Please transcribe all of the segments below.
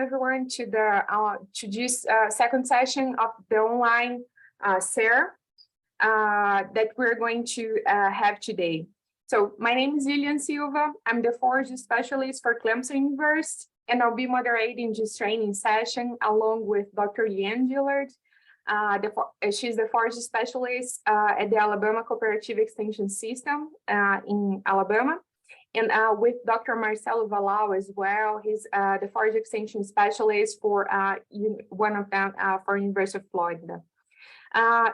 everyone to this second session of the online SARE that we're going to have today. So my name is Liliane Silva. I'm the Forage Specialist for Clemson University, and I'll be moderating this training session along with Dr. Leanne Dillard. She's the Forage Specialist at the Alabama Cooperative Extension System in Alabama. And with Dr. Marcelo Wallau as well. He's the Forage Extension Specialist for one of them for University of Florida.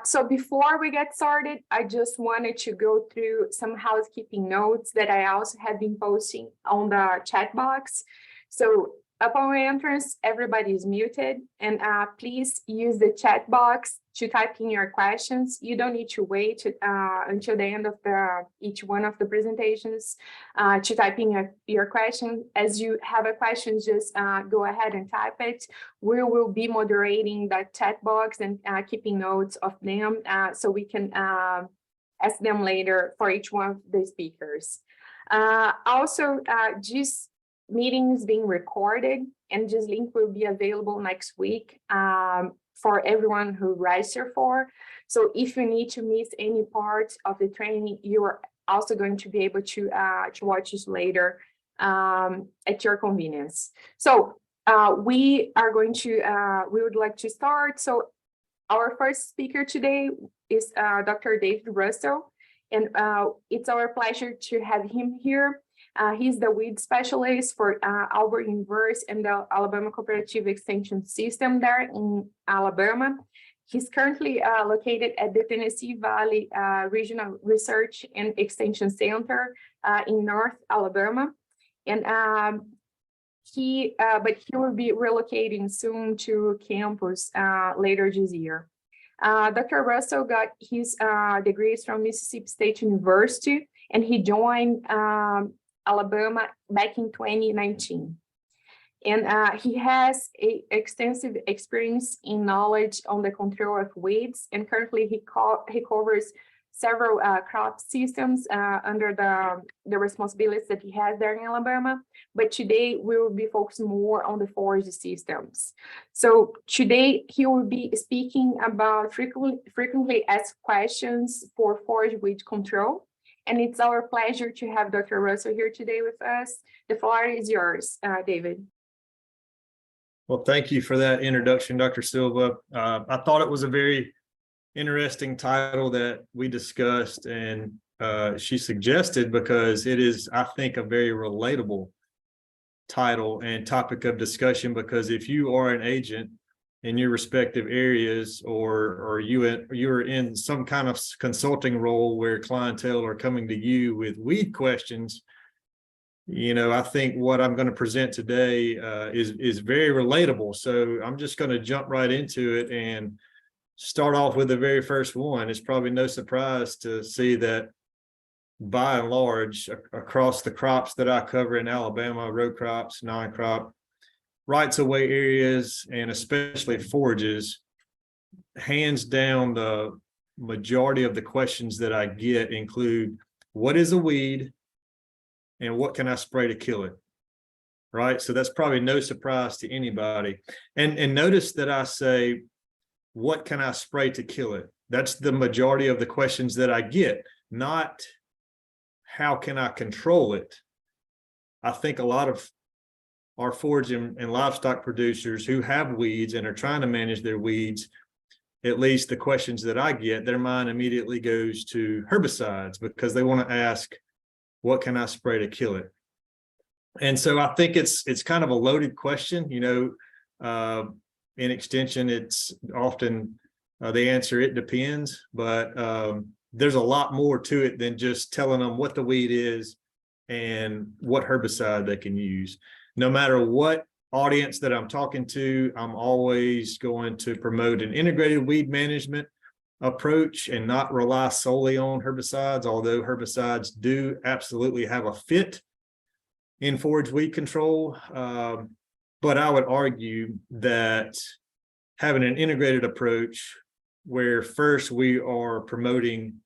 So before we get started, I just wanted to go through some housekeeping notes that I also have been posting on the chat box. So upon entrance, everybody is muted, and please use the chat box to type in your questions. You don't need to wait until the end of each one of the presentations to type in your question. As you have a question, just go ahead and type it. We will be moderating that chat box and keeping notes of them so we can ask them later for each one of the speakers. Also, just meeting is being recorded, and this link will be available next week for everyone who register for. So if you need to miss any part of the training, you are also going to be able to watch this later at your convenience. So we would like to start. So our first speaker today is Dr. David Russell, and it's our pleasure to have him here. He's the weed specialist for Auburn University and the Alabama Cooperative Extension System there in Alabama. He's currently located at the Tennessee Valley Regional Research and Extension Center in North Alabama. And he will be relocating soon to campus later this year. Dr. Russell got his degrees from Mississippi State University, and he joined Alabama back in 2019. And he has extensive experience in knowledge on the control of weeds, and currently he covers several crop systems under the responsibilities that he has there in Alabama. But today we will be focused more on the forage systems. So today he will be speaking about frequently asked questions for forage weed control. And it's our pleasure to have Dr. Russell here today with us. The floor is yours, David. Well, thank you for that introduction, Dr. Silva. I thought it was a very interesting title that we discussed, and she suggested because it is, I think, a very relatable title and topic of discussion, because if you are an agent in your respective areas, or you're in some kind of consulting role where clientele are coming to you with weed questions, you know, I think what I'm going to present today is very relatable. So I'm just going to jump right into it and start off with the very first one. It's probably no surprise to see that by and large across the crops that I cover in Alabama, row crops, non-crop, rights-of-way areas, and especially forages, hands down, the majority of the questions that I get include, what is a weed and what can I spray to kill it? Right? So that's probably no surprise to anybody. And notice that I say, what can I spray to kill it? That's the majority of the questions that I get, not how can I control it? I think a lot of our forage and livestock producers who have weeds and are trying to manage their weeds, at least the questions that I get, their mind immediately goes to herbicides because they want to ask, what can I spray to kill it? And so I think it's kind of a loaded question. You know, in extension, it's often the answer, it depends, but there's a lot more to it than just telling them what the weed is and what herbicide they can use. No matter what audience that I'm talking to, I'm always going to promote an integrated weed management approach and not rely solely on herbicides, although herbicides do absolutely have a fit in forage weed control. But I would argue that having an integrated approach where first we are promoting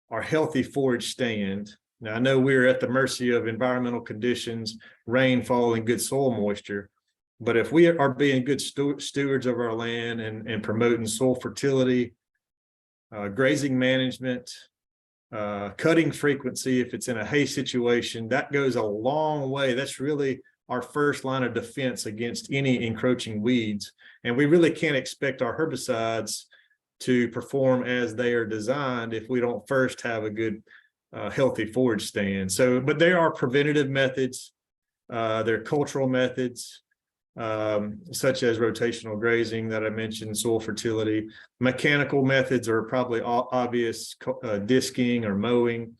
our healthy forage stand. Now, I know we're at the mercy of environmental conditions, rainfall, and good soil moisture, But if we are being good stewards of our land and promoting soil fertility, grazing management, cutting frequency, if it's in a hay situation, that goes a long way. That's really our first line of defense against any encroaching weeds. And we really can't expect our herbicides to perform as they are designed if we don't first have a good, healthy forage stand. So, but there are preventative methods, there are cultural methods, such as rotational grazing that I mentioned, soil fertility. Mechanical methods are probably obvious, disking or mowing,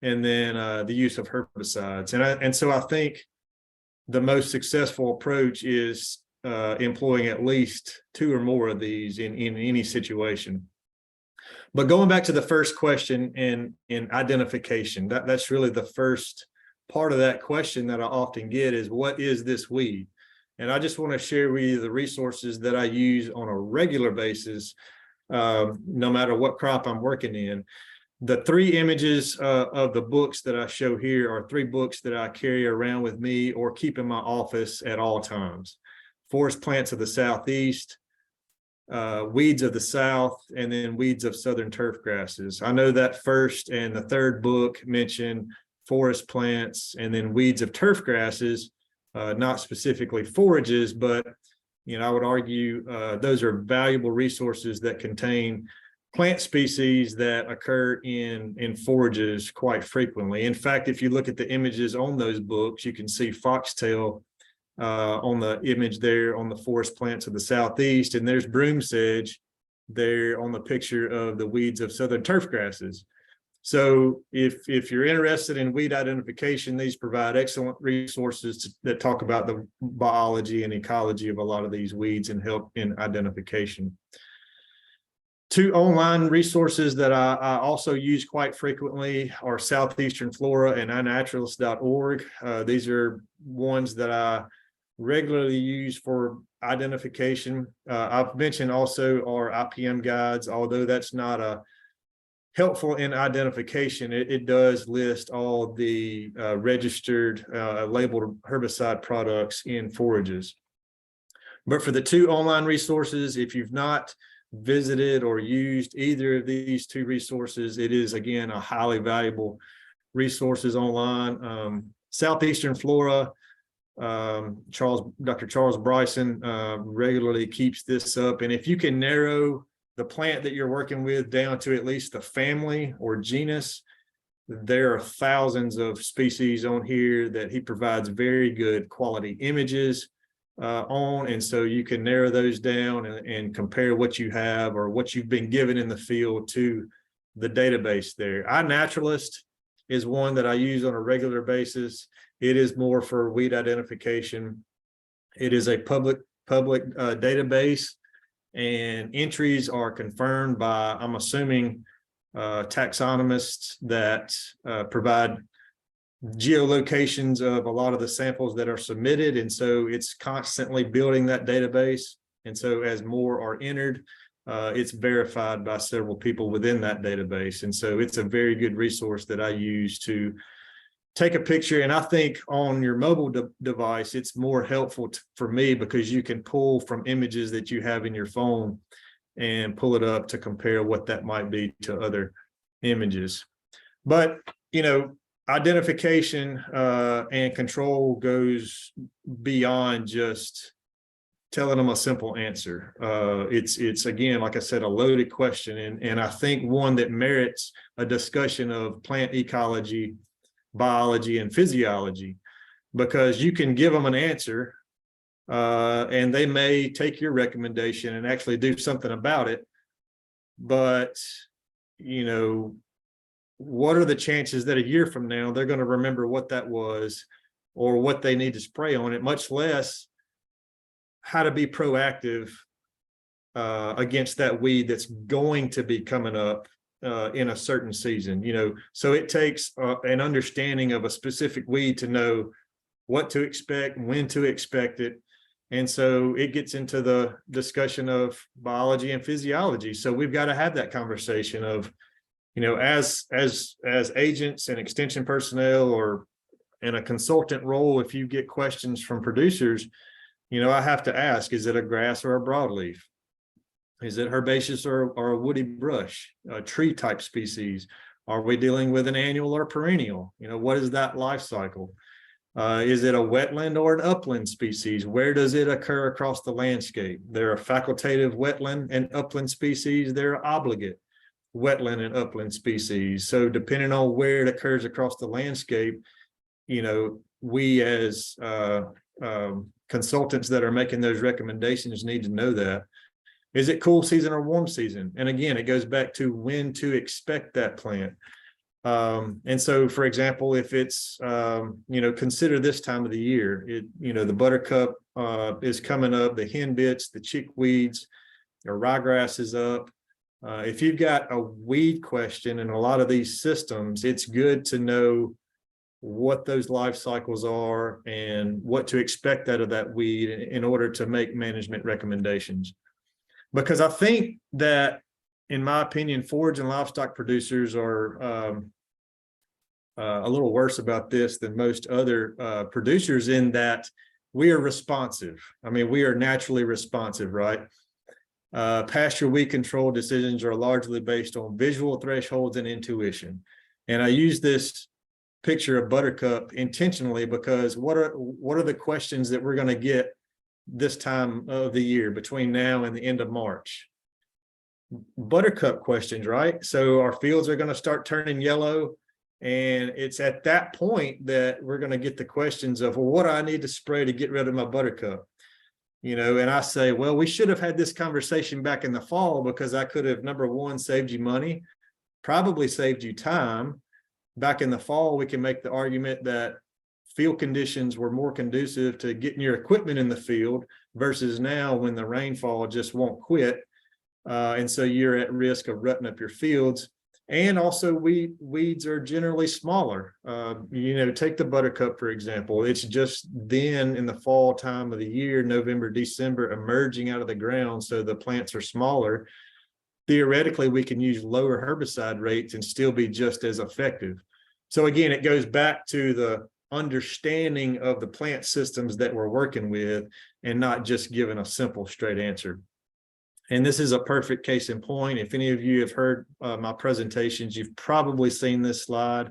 and then the use of herbicides. And so I think the most successful approach is employing at least 2 or more of these in any situation. But going back to the first question in identification, that's really the first part of that question that I often get is, what is this weed? And I just want to share with you the resources that I use on a regular basis, no matter what crop I'm working in. The 3 images of the books that I show here are 3 books that I carry around with me or keep in my office at all times. Forest Plants of the Southeast, Weeds of the South, and then Weeds of Southern Turf Grasses. I know that first and the third book mention forest plants and then weeds of turf grasses, not specifically forages, but I would argue those are valuable resources that contain plant species that occur in forages quite frequently. In fact, if you look at the images on those books, you can see foxtail on the image there on the Forest Plants of the Southeast, and there's broom sedge there on the picture of the Weeds of Southern Turf Grasses. So if you're interested in weed identification, these provide excellent resources that talk about the biology and ecology of a lot of these weeds and help in identification. 2 online resources that I also use quite frequently are Southeastern Flora and iNaturalist.org. These are ones that I regularly use for identification. I've mentioned also our IPM guides, although that's not helpful in identification. It does list all the registered labeled herbicide products in forages. But for the 2 online resources, if you've not visited or used either of these 2 resources, it is again a highly valuable resources online. Southeastern Flora, Dr. Charles Bryson regularly keeps this up, and if you can narrow the plant that you're working with down to at least the family or genus, there are thousands of species on here that he provides very good quality images on, and so you can narrow those down and compare what you have or what you've been given in the field to the database there. iNaturalist is one that I use on a regular basis. It is more for weed identification. It is a public database, and entries are confirmed by, I'm assuming, taxonomists that provide geolocations of a lot of the samples that are submitted, and so it's constantly building that database. And so as more are entered, it's verified by several people within that database, and so it's a very good resource that I use to take a picture. And I think on your mobile device, it's more helpful for me because you can pull from images that you have in your phone and pull it up to compare what that might be to other images. But identification and control goes beyond just telling them a simple answer. It's again, like I said, a loaded question, and I think one that merits a discussion of plant ecology, biology, and physiology, because you can give them an answer and they may take your recommendation and actually do something about it. But, what are the chances that a year from now they're going to remember what that was or what they need to spray on it, much less how to be proactive against that weed that's going to be coming up in a certain season, so it takes an understanding of a specific weed to know what to expect, when to expect it. And so it gets into the discussion of biology and physiology. So we've got to have that conversation of, as agents and extension personnel or in a consultant role, if you get questions from producers, I have to ask, is it a grass or a broadleaf? Is it herbaceous or a woody brush, a tree type species? Are we dealing with an annual or perennial? What is that life cycle? Is it a wetland or an upland species? Where does it occur across the landscape? There are facultative wetland and upland species. There are obligate wetland and upland species. So depending on where it occurs across the landscape, we as consultants that are making those recommendations need to know that. Is it cool season or warm season? And again, it goes back to when to expect that plant. And so, for example, if it's, consider this time of the year, the buttercup is coming up, the henbits, the chickweeds, or ryegrass is up. If you've got a weed question in a lot of these systems, it's good to know what those life cycles are and what to expect out of that weed in order to make management recommendations. Because I think that, in my opinion, forage and livestock producers are a little worse about this than most other producers, in that we are responsive. I mean, we are naturally responsive, right? Pasture weed control decisions are largely based on visual thresholds and intuition. And I use this picture of buttercup intentionally because what are the questions that we're going to get this time of the year between now and the end of March? Buttercup questions, right? So our fields are going to start turning yellow, and it's at that point that we're going to get the questions of, well, what do I need to spray to get rid of my buttercup? And I say, well, we should have had this conversation back in the fall, because I could have, number one, saved you money, probably saved you time. Back in the fall, we can make the argument that field conditions were more conducive to getting your equipment in the field versus now, when the rainfall just won't quit. And so you're at risk of rutting up your fields. And also weeds are generally smaller. Take the buttercup, for example. It's just then in the fall time of the year, November, December, emerging out of the ground. So the plants are smaller. Theoretically, we can use lower herbicide rates and still be just as effective. So again, it goes back to the understanding of the plant systems that we're working with, and not just giving a simple straight answer. And this is a perfect case in point. If any of you have heard my presentations, you've probably seen this slide.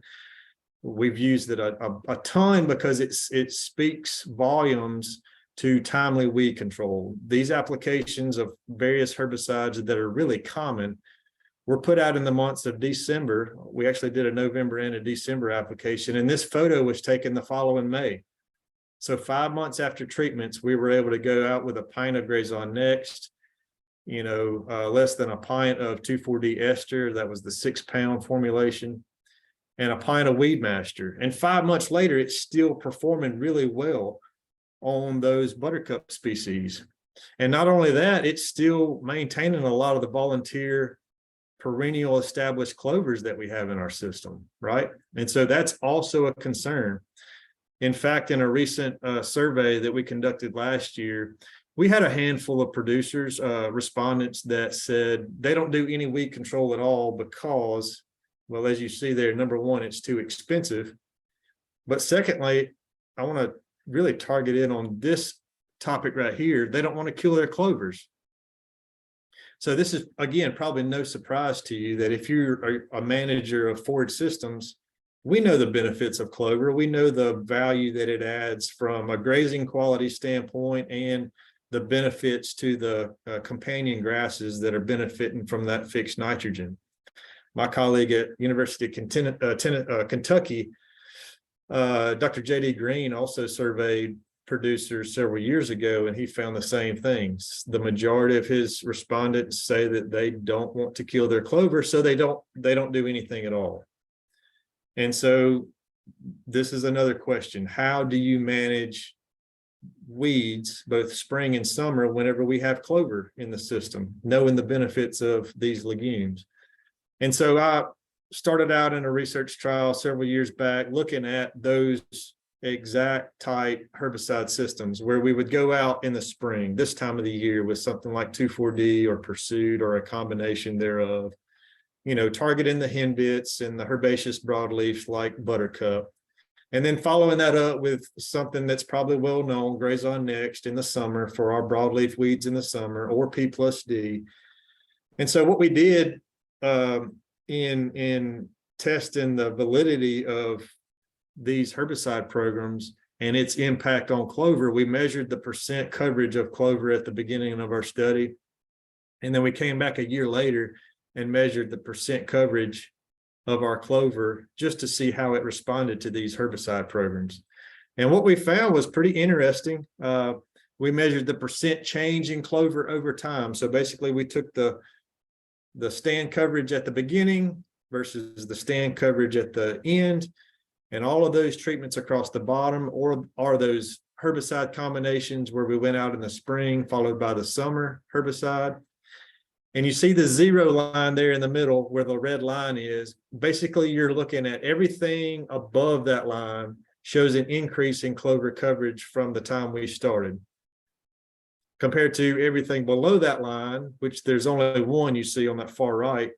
We've used it a ton because it speaks volumes to timely weed control. These applications of various herbicides that are really common were put out in the months of December. We actually did a November and a December application, and this photo was taken the following May. So 5 months after treatments, we were able to go out with a pint of Grazon Next, less than a pint of 2,4-D ester. That was the 6-pound formulation, and a pint of Weedmaster. And 5 months later, it's still performing really well on those buttercup species. And not only that, it's still maintaining a lot of the volunteer perennial established clovers that we have in our system, right? And so that's also a concern. In fact, in a recent survey that we conducted last year, we had a handful of producers, respondents, that said they don't do any weed control at all because, well, as you see there, number one, it's too expensive. But secondly, I want to really target in on this topic right here. They don't want to kill their clovers. So this is, again, probably no surprise to you that if you're a manager of Forage Systems, we know the benefits of clover. We know the value that it adds from a grazing quality standpoint, and the benefits to the companion grasses that are benefiting from that fixed nitrogen. My colleague at University of Kentucky, Dr. J.D. Green, also surveyed producers several years ago, and he found the same things. The majority of his respondents say that they don't want to kill their clover, so they don't do anything at all. And so this is another question. How do you manage weeds both spring and summer whenever we have clover in the system, knowing the benefits of these legumes? And so I started out in a research trial several years back looking at those exact type herbicide systems, where we would go out in the spring, this time of the year, with something like 2,4-D or Pursuit or a combination thereof, targeting the henbits and the herbaceous broadleafs like buttercup. And then following that up with something that's probably well known, graze on next in the summer for our broadleaf weeds in the summer, or P+D. And so what we did in testing the validity of these herbicide programs and its impact on clover, we measured the percent coverage of clover at the beginning of our study. And then we came back a year later and measured the percent coverage of our clover just to see how it responded to these herbicide programs. And what we found was pretty interesting. We measured the percent change in clover over time. So basically we took the stand coverage at the beginning versus the stand coverage at the end, and all of those treatments across the bottom, or are those herbicide combinations where we went out in the spring followed by the summer herbicide. And you see the 0 line there in the middle where the red line is. Basically, you're looking at everything above that line shows an increase in clover coverage from the time we started, compared to everything below that line, which there's only one you see on that far right,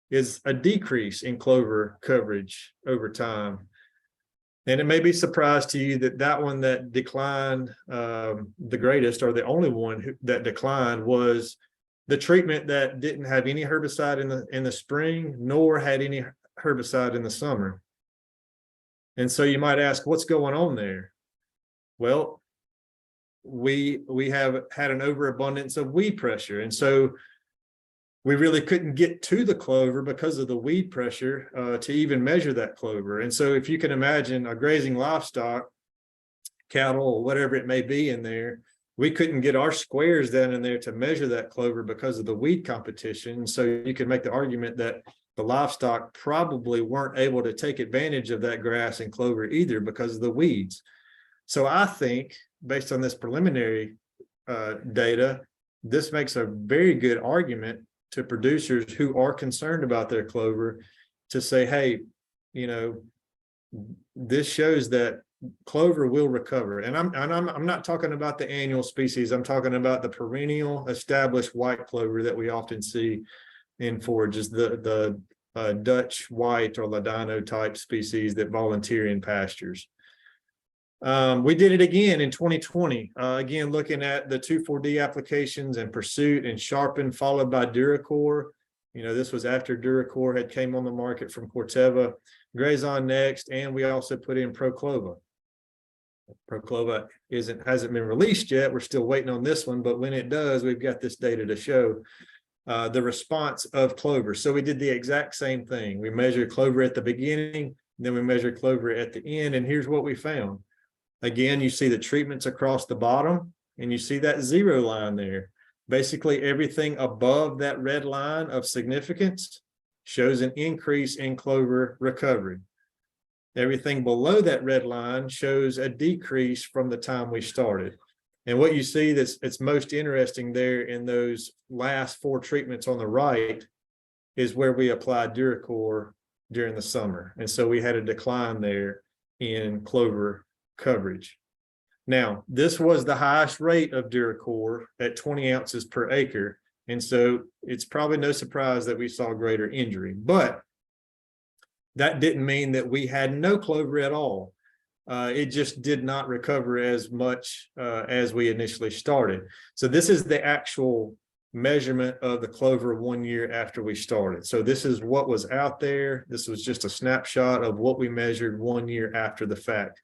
is a decrease in clover coverage over time. And it may be a surprise to you that that one that declined the greatest, or the only one that declined, was the treatment that didn't have any herbicide in the spring, nor had any herbicide in the summer. And so you might ask, what's going on there? Well, we have had an overabundance of weed pressure, and so we really couldn't get to the clover because of the weed pressure to even measure that clover. And so if you can imagine a grazing livestock, cattle or whatever it may be in there, we couldn't get our squares down in there to measure that clover because of the weed competition. So you can make the argument that the livestock probably weren't able to take advantage of that grass and clover either because of the weeds. So I think, based on this preliminary data, this makes a very good argument to producers who are concerned about their clover to say, hey, you know, this shows that clover will recover. And I'm not talking about the annual species. I'm talking about the perennial established white clover that we often see in forages, the Dutch white or Ladino type species that volunteer in pastures. We did it again in 2020, again, looking at the 2,4-D applications and Pursuit and Sharpen, followed by Duracor. You know, this was after Duracor had came on the market from Corteva, Graze On Next, and we also put in Proclova. Proclova hasn't been released yet. We're still waiting on this one, but when it does, we've got this data to show the response of clover. So we did the exact same thing. We measured clover at the beginning, then we measured clover at the end, and here's what we found. Again, you see the treatments across the bottom, and you see that 0 line there. Basically, everything above that red line of significance shows an increase in clover recovery. Everything below that red line shows a decrease from the time we started. And what you see that's most interesting there in those last 4 treatments on the right is where we applied Duracor during the summer. And so we had a decline there in clover coverage. Now, this was the highest rate of Duracor at 20 ounces per acre. And so it's probably no surprise that we saw greater injury, but that didn't mean that we had no clover at all. It just did not recover as much as we initially started. So this is the actual measurement of the clover 1 year after we started. So this is what was out there. This was just a snapshot of what we measured 1 year after the fact.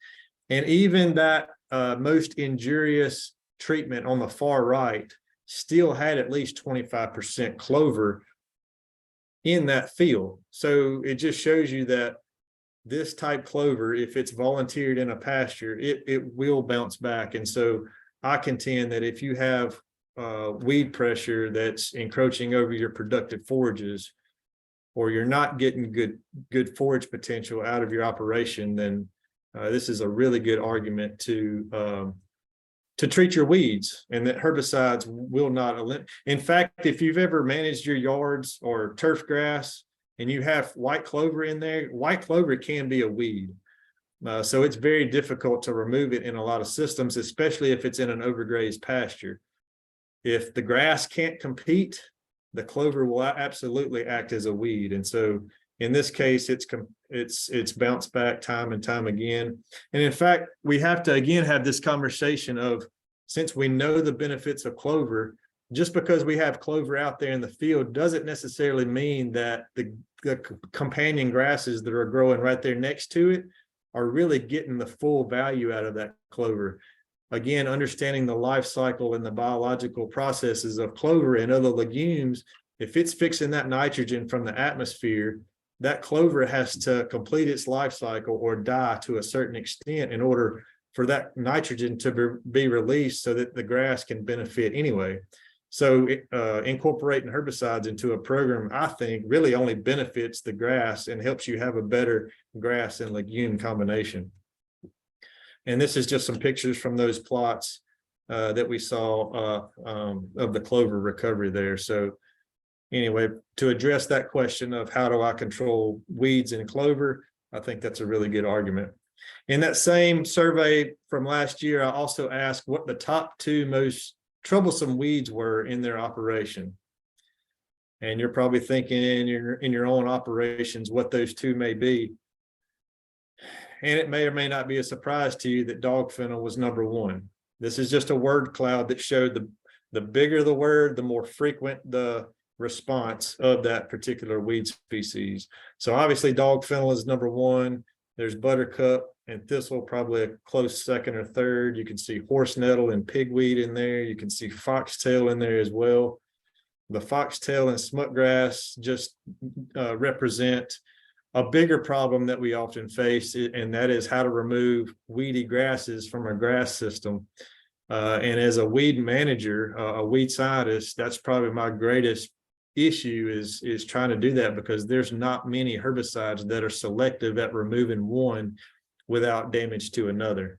And even that most injurious treatment on the far right still had at least 25% clover in that field. So it just shows you that this type clover, if it's volunteered in a pasture, it will bounce back. And so I contend that if you have weed pressure that's encroaching over your productive forages, or you're not getting good forage potential out of your operation, then this is a really good argument to treat your weeds, and that herbicides will not eliminate. In fact, if you've ever managed your yards or turf grass and you have white clover in there, white clover can be a weed. So it's very difficult to remove it in a lot of systems, especially if it's in an overgrazed pasture. If the grass can't compete, the clover will absolutely act as a weed. And so In this case, it's bounced back time and time again. And in fact, we have to again have this conversation of, since we know the benefits of clover, just because we have clover out there in the field doesn't necessarily mean that the companion grasses that are growing right there next to it are really getting the full value out of that clover. Again, understanding the life cycle and the biological processes of clover and other legumes, if it's fixing that nitrogen from the atmosphere, that clover has to complete its life cycle or die to a certain extent in order for that nitrogen to be released so that the grass can benefit anyway. So incorporating herbicides into a program, I think, really only benefits the grass and helps you have a better grass and legume combination. And this is just some pictures from those plots that we saw of the clover recovery there. So anyway, to address that question of how do I control weeds in clover, I think that's a really good argument. In that same survey from last year, I also asked what the top 2 most troublesome weeds were in their operation. And you're probably thinking in your own operations what those 2 may be. And it may or may not be a surprise to you that dog fennel was number 1. This is just a word cloud that showed the bigger the word, the more frequent the response of that particular weed species. So obviously dog fennel is number 1. There's buttercup and thistle, probably a close second or third. You can see horse nettle and pigweed in there. You can see foxtail in there as well. The foxtail and smutgrass just represent a bigger problem that we often face, and that is how to remove weedy grasses from a grass system. And as a weed manager, a weed scientist, that's probably my greatest issue is trying to do that, because there's not many herbicides that are selective at removing one without damage to another.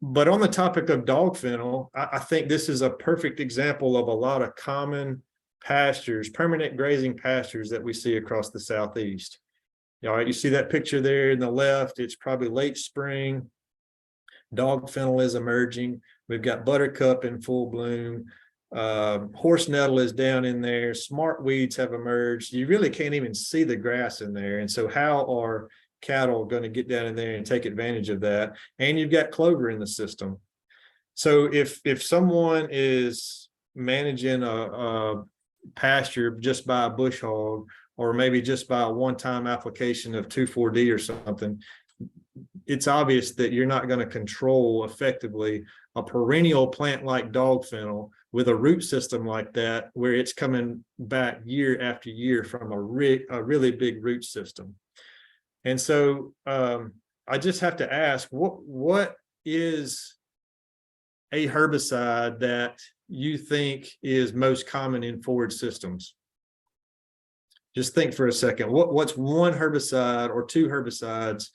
But on the topic of dog fennel, I think this is a perfect example of a lot of common pastures, permanent grazing pastures that we see across the Southeast. All right, you see that picture there in the left, it's probably late spring. Dog fennel is emerging. We've got buttercup in full bloom. Horse nettle is down in there. Smart weeds have emerged. You really can't even see the grass in there. And so how are cattle going to get down in there and take advantage of that? And you've got clover in the system. So if someone is managing a pasture just by a bush hog, or maybe just by a one-time application of 2,4-D or something, it's obvious that you're not going to control effectively a perennial plant like dog fennel with a root system like that, where it's coming back year after year from a really big root system. And so I just have to ask, what is a herbicide that you think is most common in forage systems? Just think for a second. What's one herbicide or 2 herbicides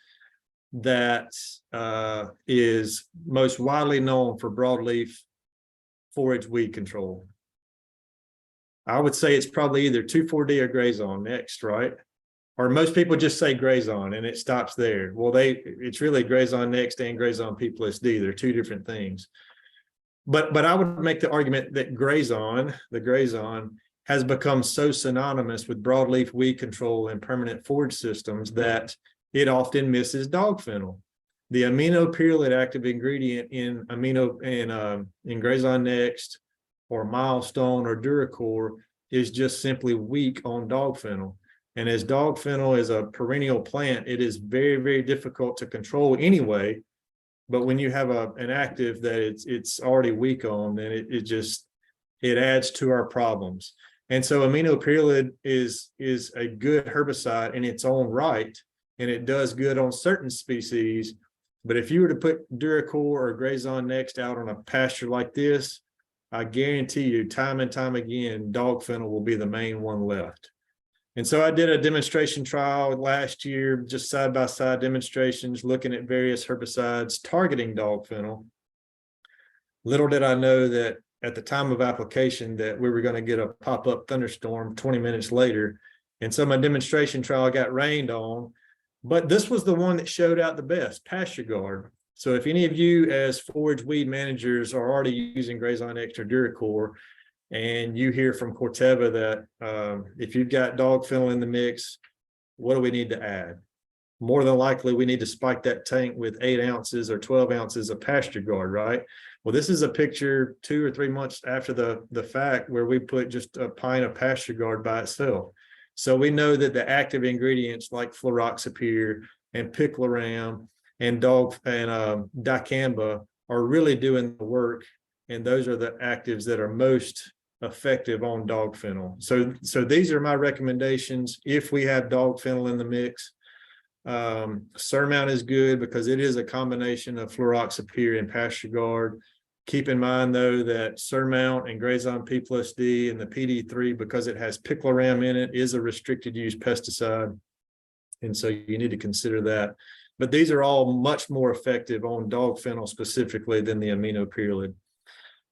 that is most widely known for broadleaf forage weed control? I would say it's probably either 2,4-D or Grazon next, right? Or most people just say Grazon and it stops there. Well, it's really Grazon next and Grazon P plus D. They're 2 different things. But I would make the argument that Grazon, the Grazon, has become so synonymous with broadleaf weed control and permanent forage systems that it often misses dog fennel. The aminopyrrolate active ingredient in Grazon Next or Milestone or Duracor is just simply weak on dog fennel. And as dog fennel is a perennial plant, it is very, very difficult to control anyway. But when you have an active that it's already weak on, then it adds to our problems. And so aminopyrrolate is a good herbicide in its own right, and it does good on certain species. But if you were to put Duracor or Grazon Next out on a pasture like this, I guarantee you time and time again, dog fennel will be the main one left. And so I did a demonstration trial last year, just side-by-side demonstrations, looking at various herbicides targeting dog fennel. Little did I know that at the time of application that we were going to get a pop-up thunderstorm 20 minutes later. And so my demonstration trial got rained on, but this was the one that showed out the best, Pasture Guard. So if any of you as forage weed managers are already using Grazon Extra Duracor, and you hear from Corteva that if you've got dog fennel in the mix, what do we need to add? More than likely, we need to spike that tank with 8 ounces or 12 ounces of pasture guard, right? Well, this is a picture 2 or 3 months after the fact where we put just a pint of pasture guard by itself. So we know that the active ingredients like fluroxapyr and picloram and dicamba are really doing the work, and those are the actives that are most effective on dog fennel. So these are my recommendations if we have dog fennel in the mix. Surmount is good because it is a combination of fluroxapyr and pasture guard. Keep in mind though that Surmount and Grazon P plus D and the PD3, because it has picloram in it, is a restricted use pesticide, and so you need to consider that. But these are all much more effective on dog fennel specifically than the aminopyrrolid.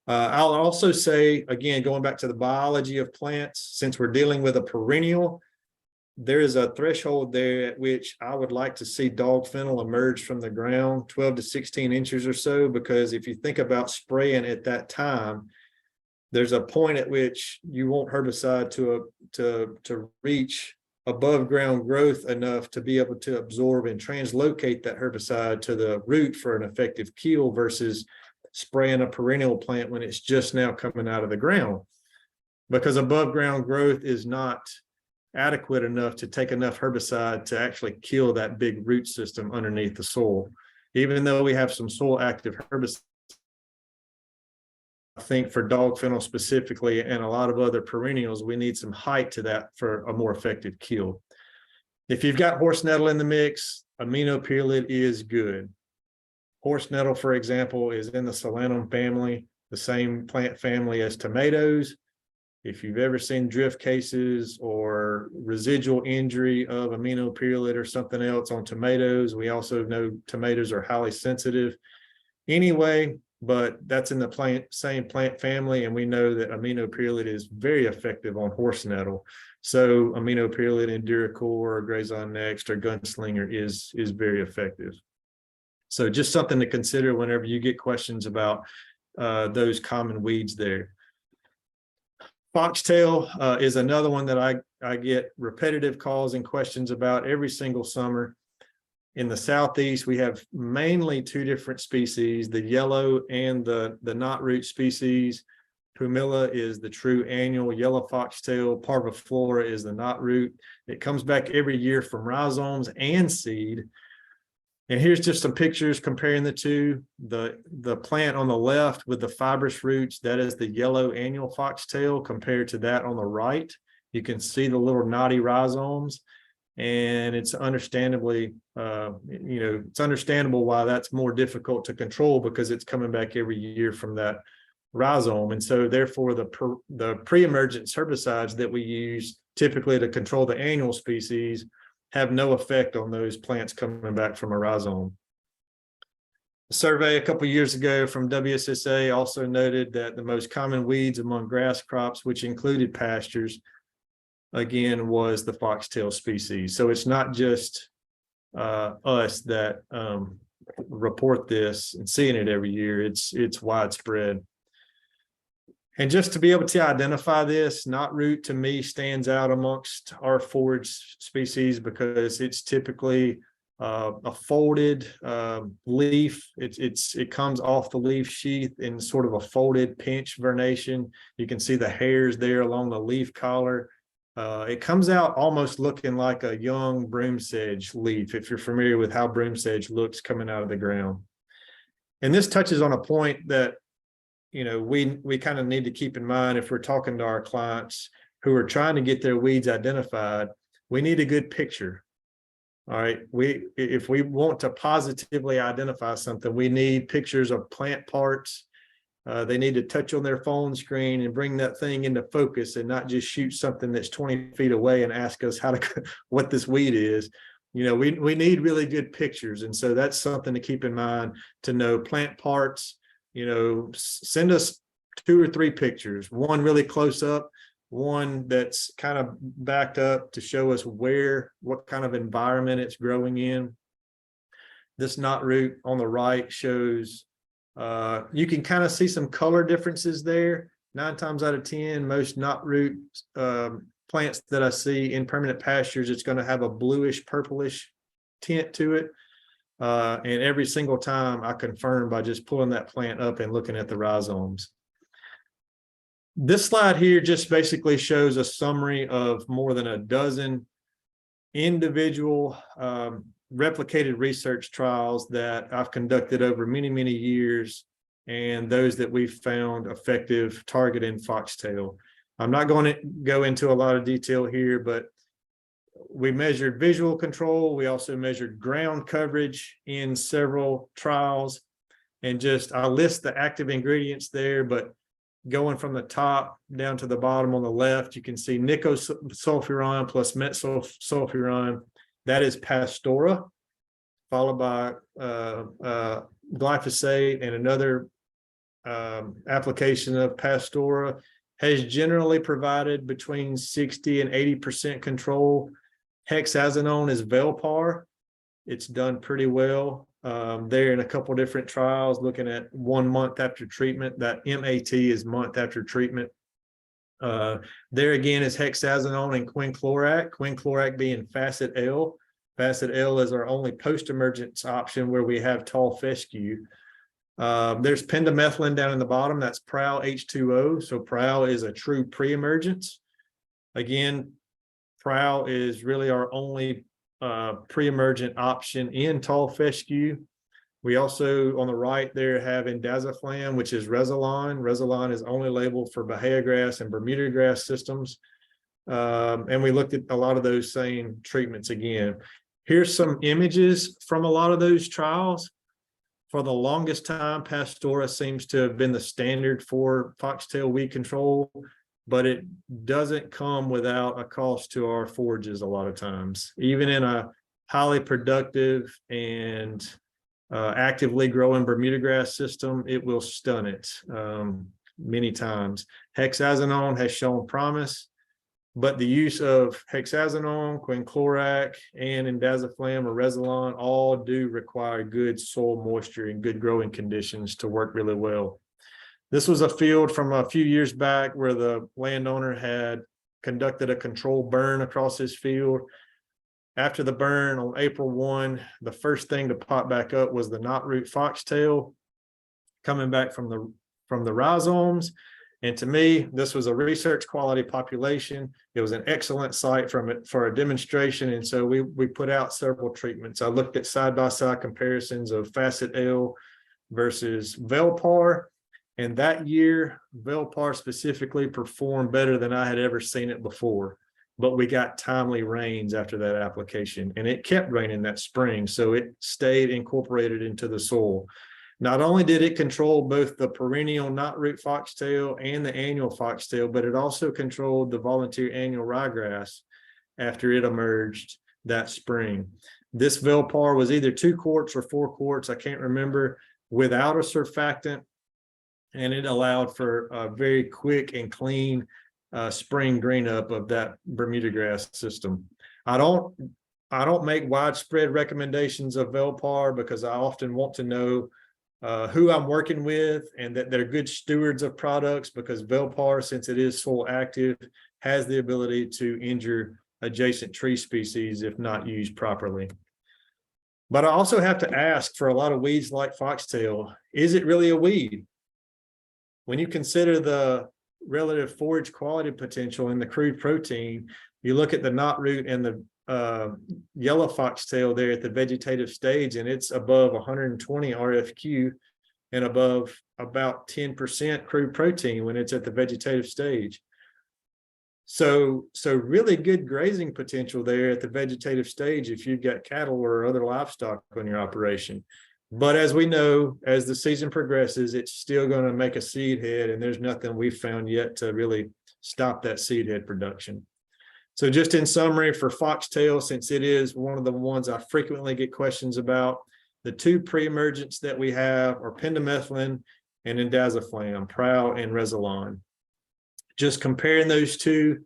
I'll also say, again, going back to the biology of plants, since we're dealing with a perennial, there is a threshold there at which I would like to see dog fennel emerge from the ground, 12 to 16 inches or so, because if you think about spraying at that time, there's a point at which you want herbicide to reach above ground growth enough to be able to absorb and translocate that herbicide to the root for an effective kill versus spraying a perennial plant when it's just now coming out of the ground, because above ground growth is not adequate enough to take enough herbicide to actually kill that big root system underneath the soil. Even though we have some soil active herbicides, I think for dog fennel specifically and a lot of other perennials, we need some height to that for a more effective kill. If you've got horse nettle in the mix, aminopyrrolid is good. Horse nettle, for example, is in the solanum family, the same plant family as tomatoes. If you've ever seen drift cases or residual injury of aminopyrrolid or something else on tomatoes, we also know tomatoes are highly sensitive anyway, but that's in the same plant family, and we know that aminopyrrolid is very effective on horse nettle. So aminopyrrolid in Duracor or Grazon Next or Gunslinger is very effective. So just something to consider whenever you get questions about those common weeds there. Foxtail is another one that I get repetitive calls and questions about every single summer. In the Southeast, we have mainly 2 different species, the yellow and the knotroot species. Pumila is the true annual yellow foxtail. Parviflora is the knotroot. It comes back every year from rhizomes and seed. And here's just some pictures comparing the two. The plant on the left with the fibrous roots, that is the yellow annual foxtail, compared to that on the right. You can see the little knotty rhizomes, and it's understandably, it's understandable why that's more difficult to control, because it's coming back every year from that rhizome. And so therefore the pre-emergence herbicides that we use typically to control the annual species have no effect on those plants coming back from a rhizome. A survey a couple years ago from WSSA also noted that the most common weeds among grass crops, which included pastures, again, was the foxtail species. So it's not just us that report this and seeing it every year. It's widespread. And just to be able to identify this, knotroot to me stands out amongst our forage species because it's typically a folded leaf. It comes off the leaf sheath in sort of a folded pinch vernation. You can see the hairs there along the leaf collar. It comes out almost looking like a young broom sedge leaf, if you're familiar with how broom sedge looks coming out of the ground. And this touches on a point that we kind of need to keep in mind if we're talking to our clients who are trying to get their weeds identified. We need a good picture. All right. If we want to positively identify something, we need pictures of plant parts. They need to touch on their phone screen and bring that thing into focus and not just shoot something that's 20 feet away and ask us what this weed is. We need really good pictures. And so that's something to keep in mind, to know plant parts. Send us 2 or 3 pictures, one really close up, one that's kind of backed up to show us what kind of environment it's growing in. This knotroot on the right shows, you can kind of see some color differences there. 9 times out of 10, most knotroot plants that I see in permanent pastures, it's going to have a bluish purplish tint to it. And every single time I confirm by just pulling that plant up and looking at the rhizomes. This slide here just basically shows a summary of more than a dozen individual replicated research trials that I've conducted over many, many years, and those that we've found effective targeting foxtail. I'm not going to go into a lot of detail here, but we measured visual control. We also measured ground coverage in several trials, and I'll list the active ingredients there, but going from the top down to the bottom on the left, you can see nicosulfuron plus metsulfuron. That is Pastora, followed by glyphosate, and another application of Pastora has generally provided between 60 and 80% control. Hexazinone is Velpar. It's done pretty well. They're in a couple different trials looking at 1 month after treatment. That MAT is month after treatment. There again is hexazinone and quinclorac. Quinclorac being Facet L. Facet L is our only post-emergence option where we have tall fescue. There's pendimethalin down in the bottom. That's Prowl H2O. So Prowl is a true pre-emergence. Again, Prowl is really our only pre-emergent option in tall fescue. We also, on the right there, have indaziflam, which is Resilon. Resilon is only labeled for Bahia grass and Bermuda grass systems. And we looked at a lot of those same treatments again. Here's some images from a lot of those trials. For the longest time, Pastora seems to have been the standard for foxtail weed control, but it doesn't come without a cost to our forages a lot of times. Even in a highly productive and actively growing Bermuda grass system, it will stun it many times. Hexazinone has shown promise, but the use of hexazinone, quinclorac, and indaziflam or Resilon all do require good soil moisture and good growing conditions to work really well. This was a field from a few years back where the landowner had conducted a controlled burn across his field. After the burn on April 1, the first thing to pop back up was the knotroot foxtail coming back from the rhizomes. And to me, this was a research quality population. It was an excellent site for a demonstration. And so we put out several treatments. I looked at side-by-side comparisons of Facet L versus Velpar. And that year, Velpar specifically performed better than I had ever seen it before. But we got timely rains after that application, and it kept raining that spring. So it stayed incorporated into the soil. Not only did it control both the perennial knotroot foxtail and the annual foxtail, but it also controlled the volunteer annual ryegrass after it emerged that spring. This Velpar was either 2 quarts or 4 quarts, I can't remember, without a surfactant, and it allowed for a very quick and clean spring green up of that Bermuda grass system. I don't make widespread recommendations of Velpar because I often want to know who I'm working with and that they're good stewards of products, because Velpar, since it is soil active, has the ability to injure adjacent tree species if not used properly. But I also have to ask, for a lot of weeds like foxtail, is it really a weed? When you consider the relative forage quality potential in the crude protein, you look at the knotroot and the yellow foxtail there at the vegetative stage, and it's above 120 RFQ and above about 10% crude protein when it's at the vegetative stage. So really good grazing potential there at the vegetative stage if you've got cattle or other livestock on your operation. But as we know, as the season progresses, it's still going to make a seed head, and there's nothing we've found yet to really stop that seed head production. So just in summary for foxtail, since it is one of the ones I frequently get questions about, the 2 pre-emergents that we have are pendimethalin and indaziflam, Prowl and Resilon. Just comparing those two,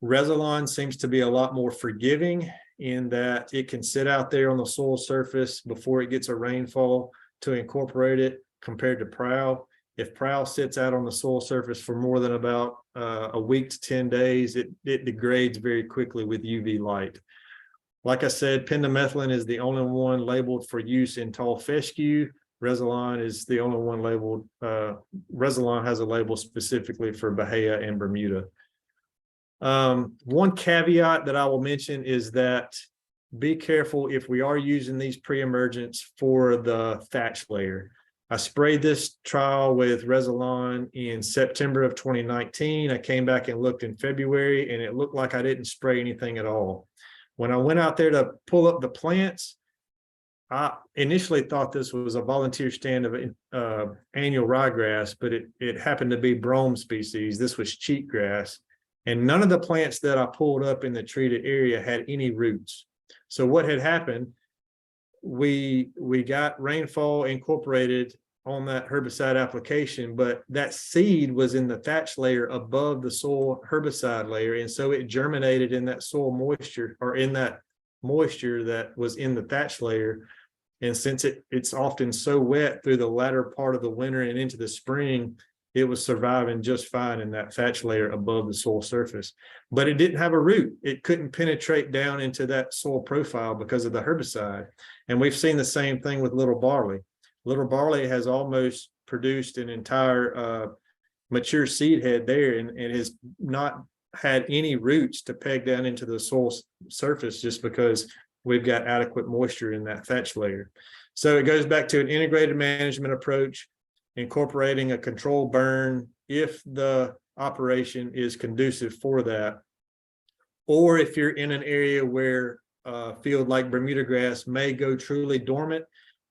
Resilon seems to be a lot more forgiving in that it can sit out there on the soil surface before it gets a rainfall to incorporate it, compared to Prowl. If prowl sits out on the soil surface for more than about a week to 10 days, it degrades very quickly with UV light. Like I said, pendimethalin is the only one labeled for use in tall fescue. Resilon is the only one labeled, Resilon has a label specifically for Bahia and Bermuda. One caveat that I will mention is that be careful if we are using these pre-emergents for the thatch layer. I sprayed this trial with Resilon in September of 2019. I came back and looked in February, and it looked like I didn't spray anything at all. When I went out there to pull up the plants, I initially thought this was a volunteer stand of annual ryegrass, but it happened to be brome species. This was cheatgrass, and none of the plants that I pulled up in the treated area had any roots. So what had happened, we got rainfall incorporated on that herbicide application, but that seed was in the thatch layer above the soil herbicide layer, and so it germinated in that soil moisture, or in that moisture that was in the thatch layer. And since it's often so wet through the latter part of the winter and into the spring, it was surviving just fine in that thatch layer above the soil surface. But it didn't have a root. It couldn't penetrate down into that soil profile because of the herbicide. And we've seen the same thing with little barley. Little barley has almost produced an entire mature seed head there, and has not had any roots to peg down into the soil surface, just because we've got adequate moisture in that thatch layer. So it goes back to an integrated management approach, incorporating a controlled burn if the operation is conducive for that. Or if you're in an area where a field like Bermuda grass may go truly dormant,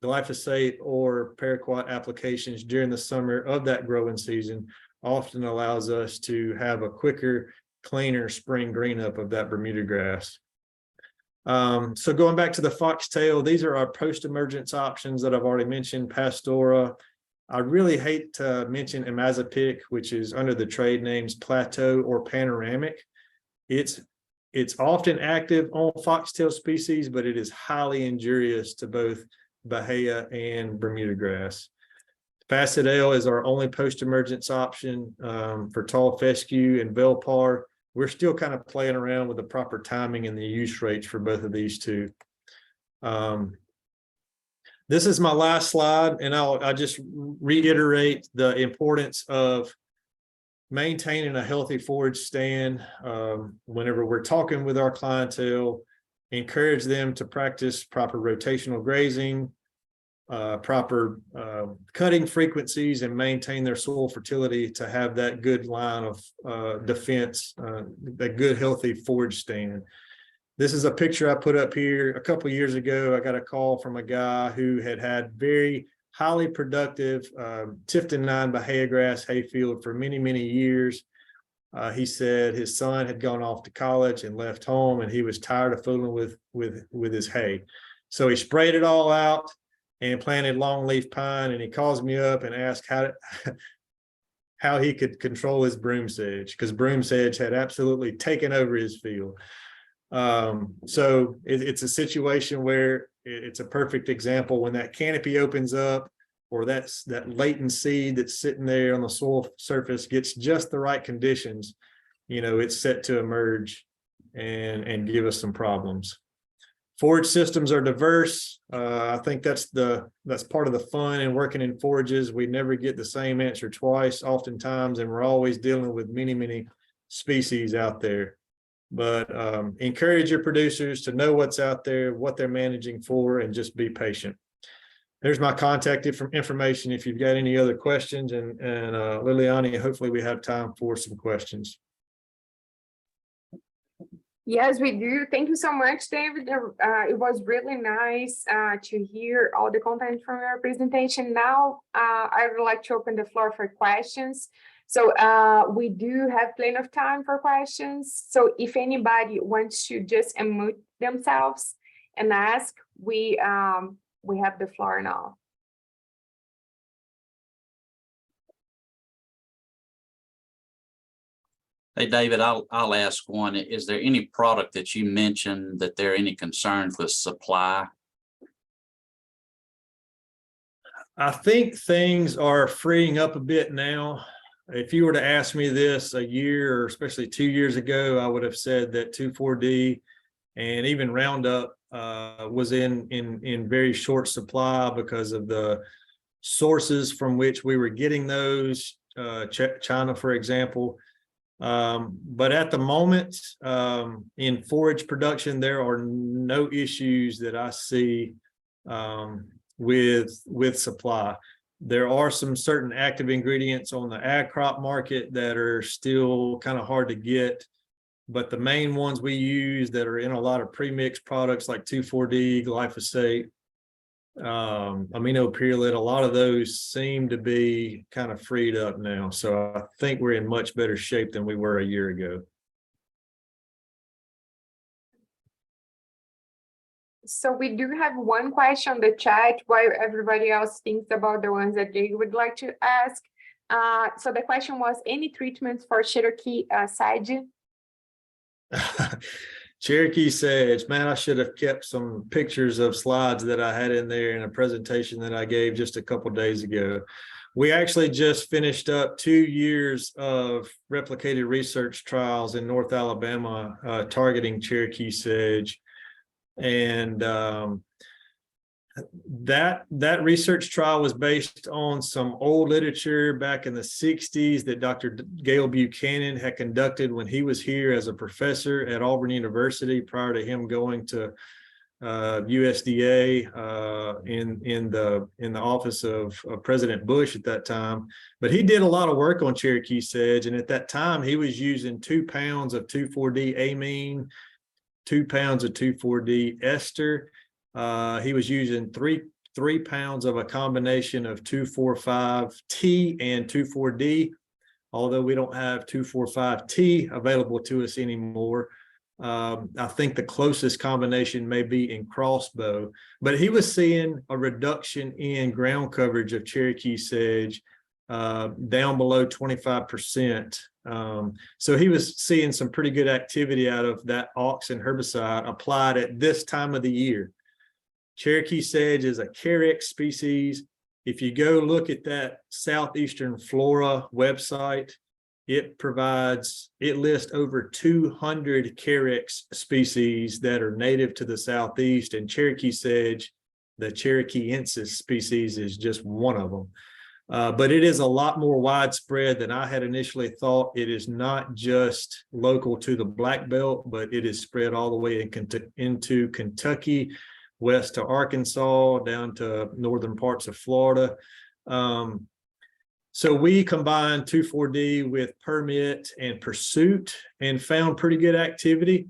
glyphosate or paraquat applications during the summer of that growing season often allows us to have a quicker, cleaner spring green up of that Bermuda grass. So going back to the foxtail, these are our post-emergence options that I've already mentioned. Pastora. I really hate to mention imazapic, which is under the trade names Plateau or Panoramic. It's often active on foxtail species, but it is highly injurious to both Bahia and Bermuda grass. Facetale is our only post-emergence option for tall fescue and Velpar. We're still kind of playing around with the proper timing and the use rates for both of these two. This is my last slide, and I'll just reiterate the importance of maintaining a healthy forage stand. Whenever we're talking with our clientele, encourage them to practice proper rotational grazing, proper cutting frequencies, and maintain their soil fertility to have that good line of defense, that good healthy forage stand. This is a picture I put up here a couple of years ago. I got a call from a guy who had very highly productive Tifton 9 Bahia grass hayfield for many, many years. He said his son had gone off to college and left home, and he was tired of fooling with his hay. So he sprayed it all out and planted longleaf pine, and he calls me up and asked how he could control his broom sedge, because broom sedge had absolutely taken over his field. So it's a situation where it's a perfect example when that canopy opens up, or that latent seed that's sitting there on the soil surface gets just the right conditions, it's set to emerge and give us some problems. Forage systems are diverse. I think that's part of the fun in working in forages. We never get the same answer twice oftentimes, and we're always dealing with many, many species out there. But encourage your producers to know what's out there, what they're managing for, and just be patient. There's my contact information if you've got any other questions. And Liliane, hopefully we have time for some questions. Yes, we do. Thank you so much, David. It was really nice to hear all the content from your presentation. Now, I would like to open the floor for questions. So we do have plenty of time for questions. So if anybody wants to just unmute themselves and ask, we have the floor now. Hey, David, I'll ask one. Is there any product that you mentioned that there are any concerns with supply? I think things are freeing up a bit now. If you were to ask me this a year or especially 2 years ago, I would have said that 2,4-D and even Roundup was in very short supply because of the sources from which we were getting those, China, for example. But at the moment, in forage production, there are no issues that I see with supply. There are some certain active ingredients on the ag crop market that are still kind of hard to get, but the main ones we use that are in a lot of premixed products like 2,4-D, glyphosate, aminopyrrolate, a lot of those seem to be kind of freed up now. So I think we're in much better shape than we were a year ago. So we do have one question on the chat while everybody else thinks about the ones that they would like to ask. So the question was, any treatments for Cherokee sedge? Cherokee sedge, man, I should have kept some pictures of slides that I had in there in a presentation that I gave just a couple of days ago. We actually just finished up 2 years of replicated research trials in North Alabama targeting Cherokee sedge. And that research trial was based on some old literature back in the 60s that Dr. Gail Buchanan had conducted when he was here as a professor at Auburn University prior to him going to USDA in the office of President Bush at that time. But he did a lot of work on Cherokee sedge, and at that time he was using 2 pounds of 2,4-D amine, 2 pounds of 2,4-D ester. He was using three pounds of a combination of 2,4,5-T and 2,4-D. Although we don't have 2,4,5-T available to us anymore, I think the closest combination may be in crossbow. But he was seeing a reduction in ground coverage of Cherokee sedge down below 25%. So he was seeing some pretty good activity out of that auxin herbicide applied at this time of the year. Cherokee sedge is a Carex species. If you go look at that Southeastern Flora website, it lists over 200 Carex species that are native to the Southeast, and Cherokee sedge, the Cherokeeensis species, is just one of them. But it is a lot more widespread than I had initially thought. It is not just local to the Black Belt, but it is spread all the way into Kentucky, west to Arkansas, down to northern parts of Florida. So we combined 2,4-D with Permit and Pursuit and found pretty good activity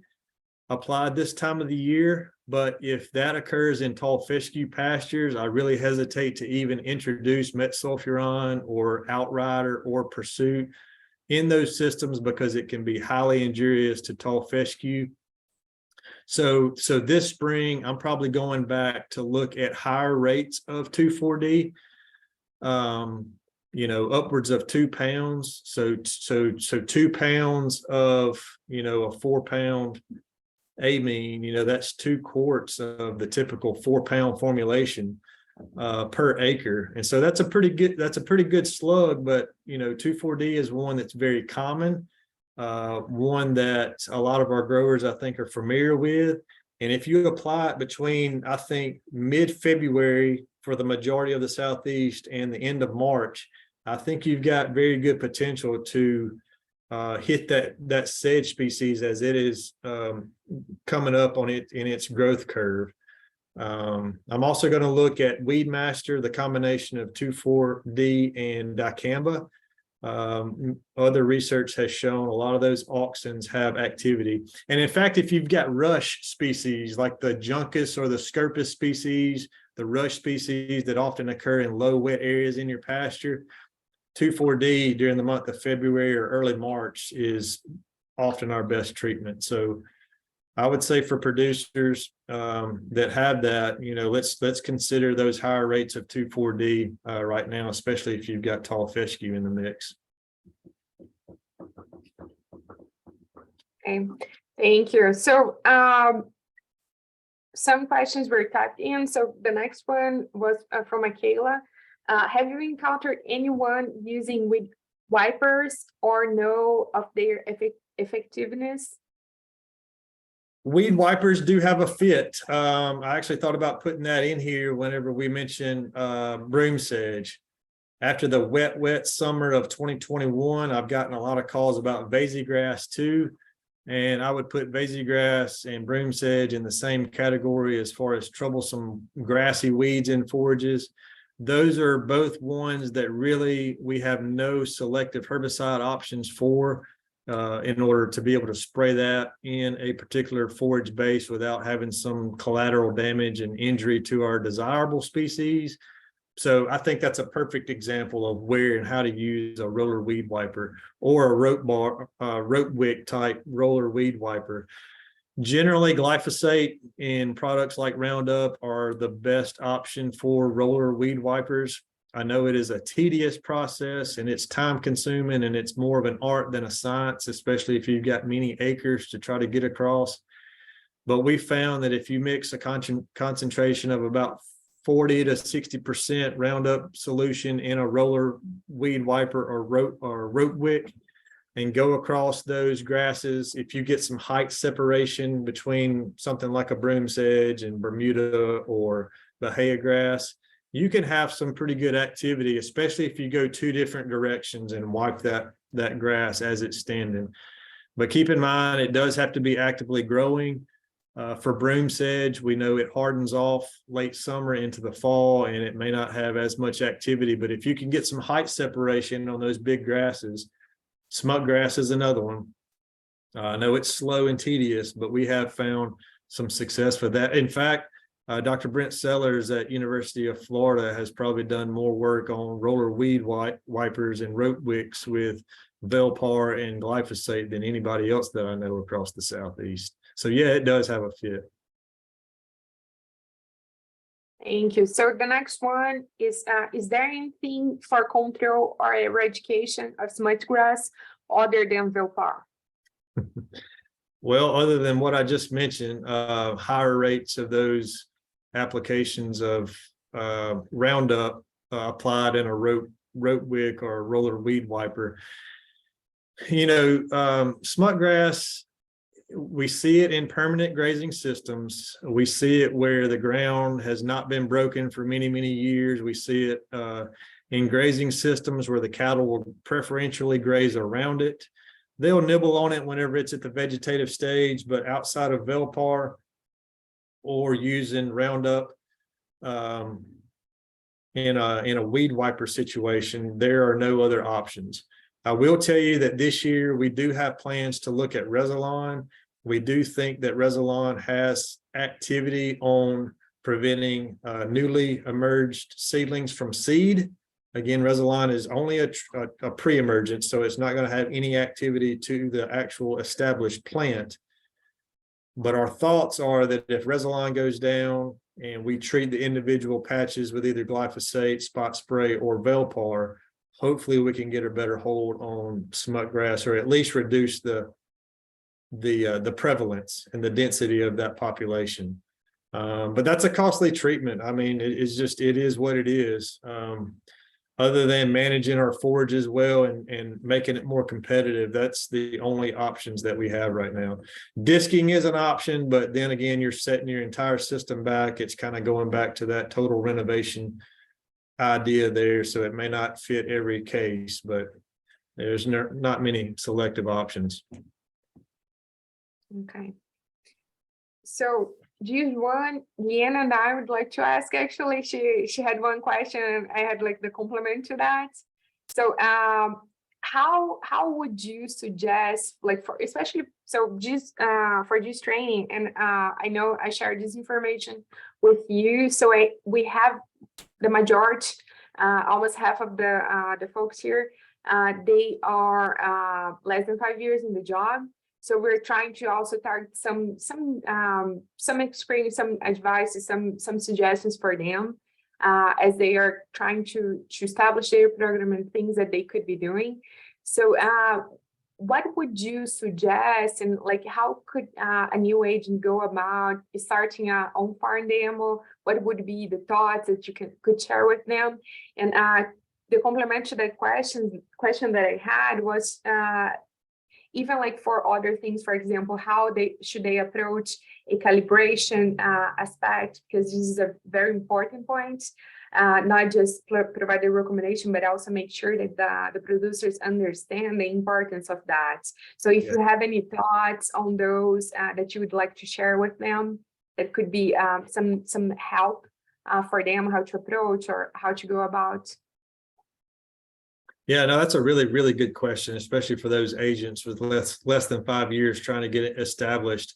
applied this time of the year. But if that occurs in tall fescue pastures, I really hesitate to even introduce metsulfuron or Outrider or Pursuit in those systems because it can be highly injurious to tall fescue. So this spring, I'm probably going back to look at higher rates of 2,4-D, upwards of 2 pounds. So 2 pounds of, a 4-pound amine, that's 2 quarts of the typical 4-pound formulation per acre. And so that's a pretty good slug, but 2,4-D is one that's very common. One that a lot of our growers, I think, are familiar with. And if you apply it between, I think, mid-February for the majority of the Southeast and the end of March, I think you've got very good potential to hit that sedge species as it is coming up on it in its growth curve. I'm also going to look at Weedmaster, the combination of 2,4-D and dicamba. Other research has shown a lot of those auxins have activity. And in fact, if you've got rush species like the Juncus or the Scirpus species, the rush species that often occur in low wet areas in your pasture, 2,4-D during the month of February or early March is often our best treatment. So I would say for producers that have that, let's consider those higher rates of 2,4-D right now, especially if you've got tall fescue in the mix. Okay, thank you. So some questions were typed in. So the next one was from Michaela. Have you encountered anyone using weed wipers or know of their effectiveness? Weed wipers do have a fit. I actually thought about putting that in here whenever we mentioned broom sedge. After the wet summer of 2021, I've gotten a lot of calls about vasi grass too. And I would put vasi grass and broom sedge in the same category as far as troublesome grassy weeds in forages. Those are both ones that really we have no selective herbicide options for in order to be able to spray that in a particular forage base without having some collateral damage and injury to our desirable species. So I think that's a perfect example of where and how to use a roller weed wiper or a rope wick type roller weed wiper. Generally, glyphosate in products like Roundup are the best option for roller weed wipers. I know it is a tedious process and it's time consuming and it's more of an art than a science, especially if you've got many acres to try to get across. But we found that if you mix a concentration of about 40 to 60% Roundup solution in a roller weed wiper or rope wick and go across those grasses, if you get some height separation between something like a broom sedge and Bermuda or Bahia grass, you can have some pretty good activity, especially if you go two different directions and wipe that grass as it's standing. But keep in mind, it does have to be actively growing. For broom sedge, we know it hardens off late summer into the fall and it may not have as much activity, but if you can get some height separation on those big grasses, smuck grass is another one. I know it's slow and tedious, but we have found some success with that. In fact, Dr. Brent Sellers at University of Florida has probably done more work on roller weed wipers and rope wicks with Velpar and glyphosate than anybody else that I know across the Southeast. So yeah, it does have a fit. Thank you. So the next one is there anything for control or eradication of smut grass other than Velpar? Well, other than what I just mentioned, higher rates of those applications of Roundup applied in a rope wick or a roller weed wiper. You know, smut grass, we see it in permanent grazing systems. We see it where the ground has not been broken for many, many years. We see it in grazing systems where the cattle will preferentially graze around it. They'll nibble on it whenever it's at the vegetative stage, but outside of Velpar or using Roundup in a weed wiper situation, there are no other options. I will tell you that this year we do have plans to look at Resilon. We do think that Resilon has activity on preventing newly emerged seedlings from seed. Again, Resilon is only a pre-emergent, so it's not going to have any activity to the actual established plant. But our thoughts are that if Resilon goes down and we treat the individual patches with either glyphosate, spot spray, or Velpar, hopefully we can get a better hold on smut grass, or at least reduce the prevalence and the density of that population. But that's a costly treatment. I mean, it is what it is. Other than managing our forages well and making it more competitive, that's the only options that we have right now. Disking is an option, but then again, you're setting your entire system back. It's kind of going back to that total renovation idea there. So it may not fit every case, but there's not many selective options. Okay. So Leanne and I would like to ask, actually, she had one question and I had like the complement to that. So how would you suggest, like, for especially so just for this training, and I know I shared this information with you, so we have the majority, almost half of the folks here, they are less than 5 years in the job. So we're trying to also target some experience, some advice, some suggestions for them as they are trying to establish their program and things that they could be doing. So what would you suggest, and like how could a new agent go about starting a on-farm demo? What would be the thoughts that you could share with them? And the complement to that question that I had was even like for other things, for example, how should they approach a calibration aspect, because this is a very important point. Not just provide a recommendation, but also make sure that the producers understand the importance of that. So if you have any thoughts on those that you would like to share with them, that could be some help for them, how to approach or how to go about. Yeah, no, that's a really, really good question, especially for those agents with less than 5 years trying to get it established.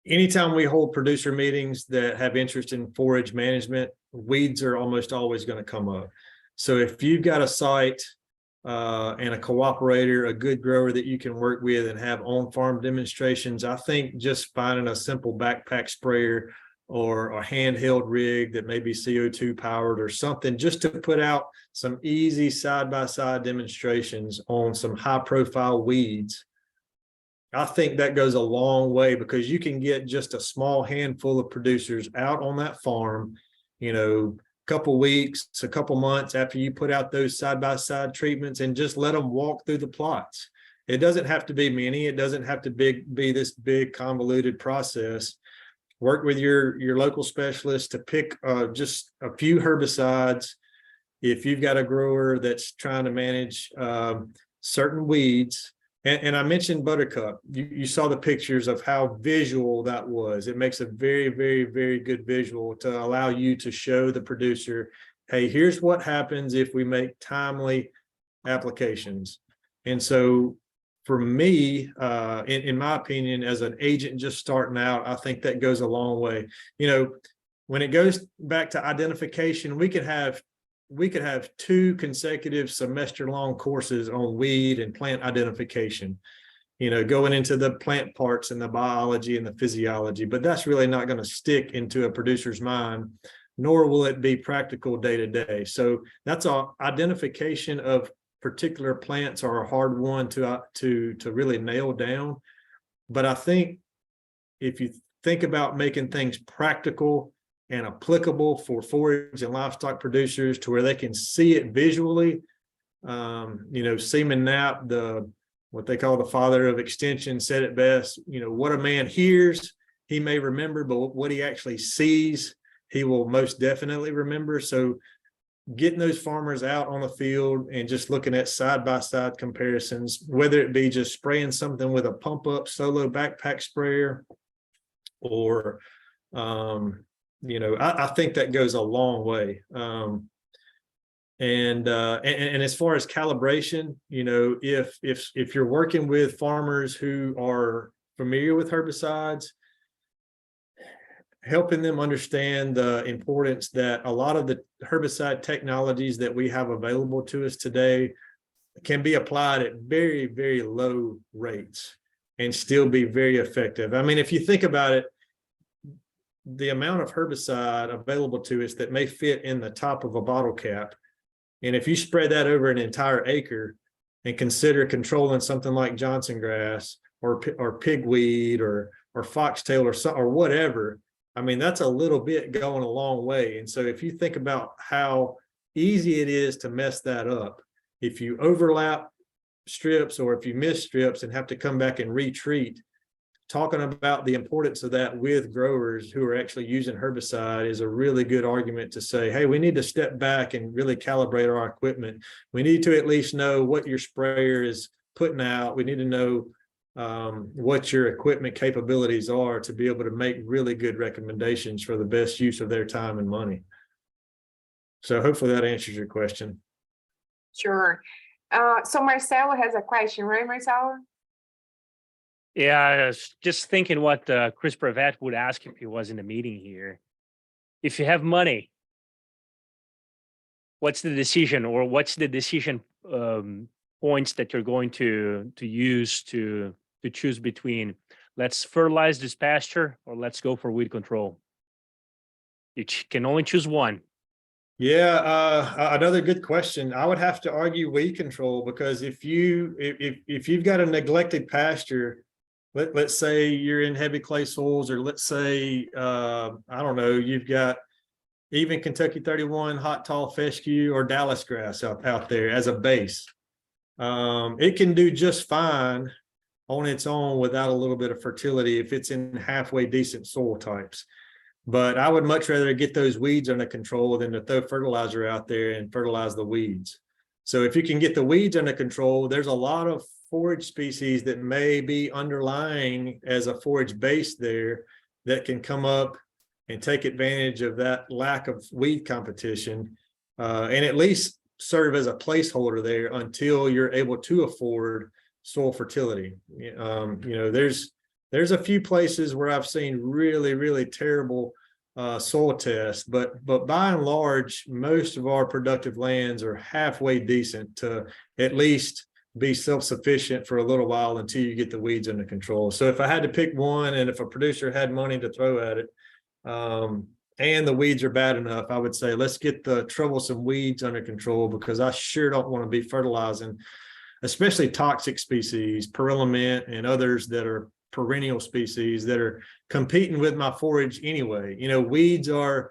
Anytime we hold producer meetings that have interest in forage management, weeds are almost always going to come up. So if you've got a site and a cooperator, a good grower that you can work with and have on-farm demonstrations, I think just finding a simple backpack sprayer or a handheld rig that may be CO2 powered or something, just to put out some easy side-by-side demonstrations on some high-profile weeds, I think that goes a long way, because you can get just a small handful of producers out on that farm, you know, a couple weeks, a couple months after you put out those side-by-side treatments, and just let them walk through the plots. It doesn't have to be many. It doesn't have to be this big convoluted process. Work with your local specialist to pick just a few herbicides. If you've got a grower that's trying to manage certain weeds, and I mentioned buttercup, you saw the pictures of how visual that was. It makes a very, very, very good visual to allow you to show the producer, hey, here's what happens if we make timely applications. And so for me, in my opinion, as an agent just starting out, I think that goes a long way. You know, when it goes back to identification, we could have 2 consecutive semester-long courses on weed and plant identification, you know, going into the plant parts and the biology and the physiology, but that's really not going to stick into a producer's mind, nor will it be practical day to day. So that's all. Identification of particular plants are a hard one to really nail down. But I think if you think about making things practical and applicable for forage and livestock producers to where they can see it visually, you know, Seaman Knapp, what they call the father of extension, said it best, you know, what a man hears, he may remember, but what he actually sees, he will most definitely remember. So getting those farmers out on the field and just looking at side-by-side comparisons, whether it be just spraying something with a pump-up solo backpack sprayer, or you know, I think that goes a long way. And as far as calibration, you know, if you're working with farmers who are familiar with herbicides, helping them understand the importance that a lot of the herbicide technologies that we have available to us today can be applied at very, very low rates and still be very effective. I mean, if you think about it, the amount of herbicide available to us that may fit in the top of a bottle cap, and if you spread that over an entire acre and consider controlling something like Johnson grass or pigweed or foxtail or whatever, I mean, that's a little bit going a long way. And so if you think about how easy it is to mess that up, if you overlap strips or if you miss strips and have to come back and retreat, talking about the importance of that with growers who are actually using herbicide is a really good argument to say, hey, we need to step back and really calibrate our equipment. We need to at least know what your sprayer is putting out. We need to know what your equipment capabilities are to be able to make really good recommendations for the best use of their time and money. So hopefully that answers your question. Sure. So Marcelo has a question, right, Marcelo? Yeah, I was just thinking what Chris Brevet would ask if he was in the meeting here. If you have money, what's the decision, or what's the decision points that you're going to use to choose between, let's fertilize this pasture or let's go for weed control? You can only choose one. Yeah, another good question. I would have to argue weed control, because if you've got a neglected pasture, let's say you're in heavy clay soils, or let's say I don't know, you've got even Kentucky 31 hot tall fescue or Dallas grass out there as a base. It can do just fine on its own without a little bit of fertility if it's in halfway decent soil types. But I would much rather get those weeds under control than to throw fertilizer out there and fertilize the weeds. So if you can get the weeds under control, there's a lot of forage species that may be underlying as a forage base there that can come up and take advantage of that lack of weed competition, and at least serve as a placeholder there until you're able to afford soil fertility. There's a few places where I've seen really terrible soil tests, but by and large, most of our productive lands are halfway decent to at least be self-sufficient for a little while until you get the weeds under control. So if I had to pick one, and if a producer had money to throw at it, and the weeds are bad enough, I would say let's get the troublesome weeds under control, because I sure don't want to be fertilizing, especially toxic species, perilliment and others that are perennial species that are competing with my forage anyway. Weeds are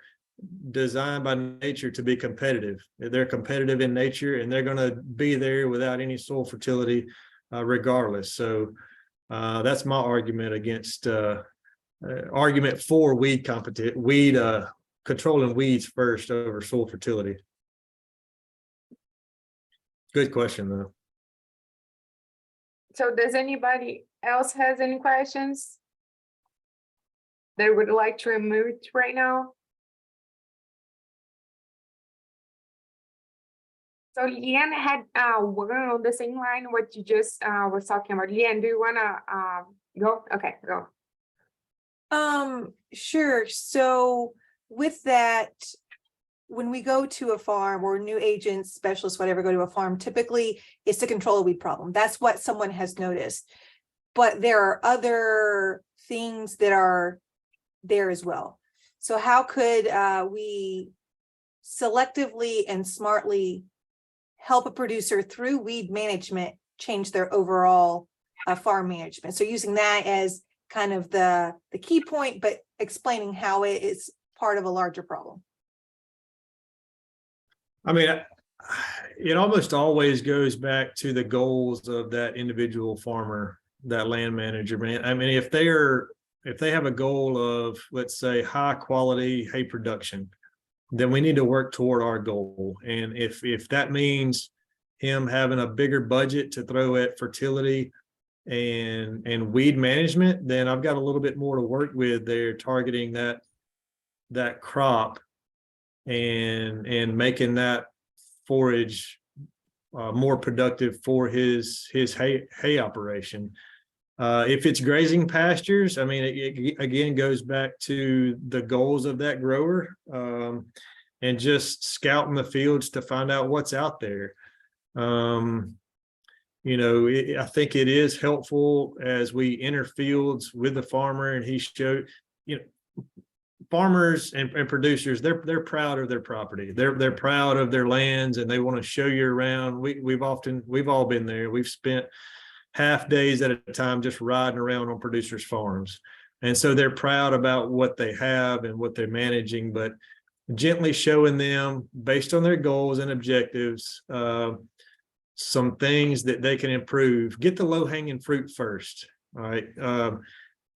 designed by nature to be competitive. They're competitive in nature, and they're going to be there without any soil fertility regardless. So that's my argument against argument for weed controlling weeds first over soil fertility. Good question though. So does anybody else has any questions they would like to unmute right now? So Leanne had we're going on the same line what you just was talking about. Leanne, do you wanna go? Okay, go. Sure. So with that, when we go to a farm, or new agents, specialists, whatever, go to a farm, typically it's to control a weed problem. That's what someone has noticed. But there are other things that are there as well. So how could we selectively and smartly help a producer through weed management change their overall farm management? So using that as kind of the key point, but explaining how it is part of a larger problem. I mean, it almost always goes back to the goals of that individual farmer, that land manager, man. I mean, if they have a goal of, let's say, high quality hay production, then we need to work toward our goal. And if that means him having a bigger budget to throw at fertility and weed management, then I've got a little bit more to work with there, targeting that crop and making that forage more productive for his hay operation. If it's grazing pastures, I mean, it again goes back to the goals of that grower, and just scouting the fields to find out what's out there. I think it is helpful as we enter fields with the farmer, and he showed, farmers and producers, they're proud of their property. They're proud of their lands, and they want to show you around. We've all been there. We've spent half days at a time just riding around on producers' farms. And so they're proud about what they have and what they're managing, but gently showing them, based on their goals and objectives, some things that they can improve. Get the low-hanging fruit first. All right.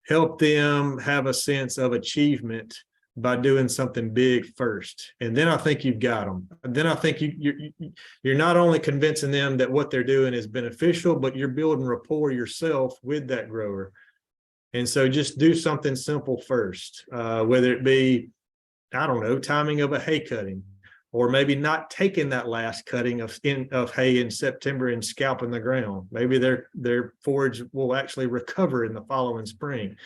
Help them have a sense of achievement by doing something big first. And then I think you've got them. And then I think you're not only convincing them that what they're doing is beneficial, but you're building rapport yourself with that grower. And so just do something simple first, whether it be, I don't know, timing of a hay cutting, or maybe not taking that last cutting of hay in September and scalping the ground. Maybe their forage will actually recover in the following spring,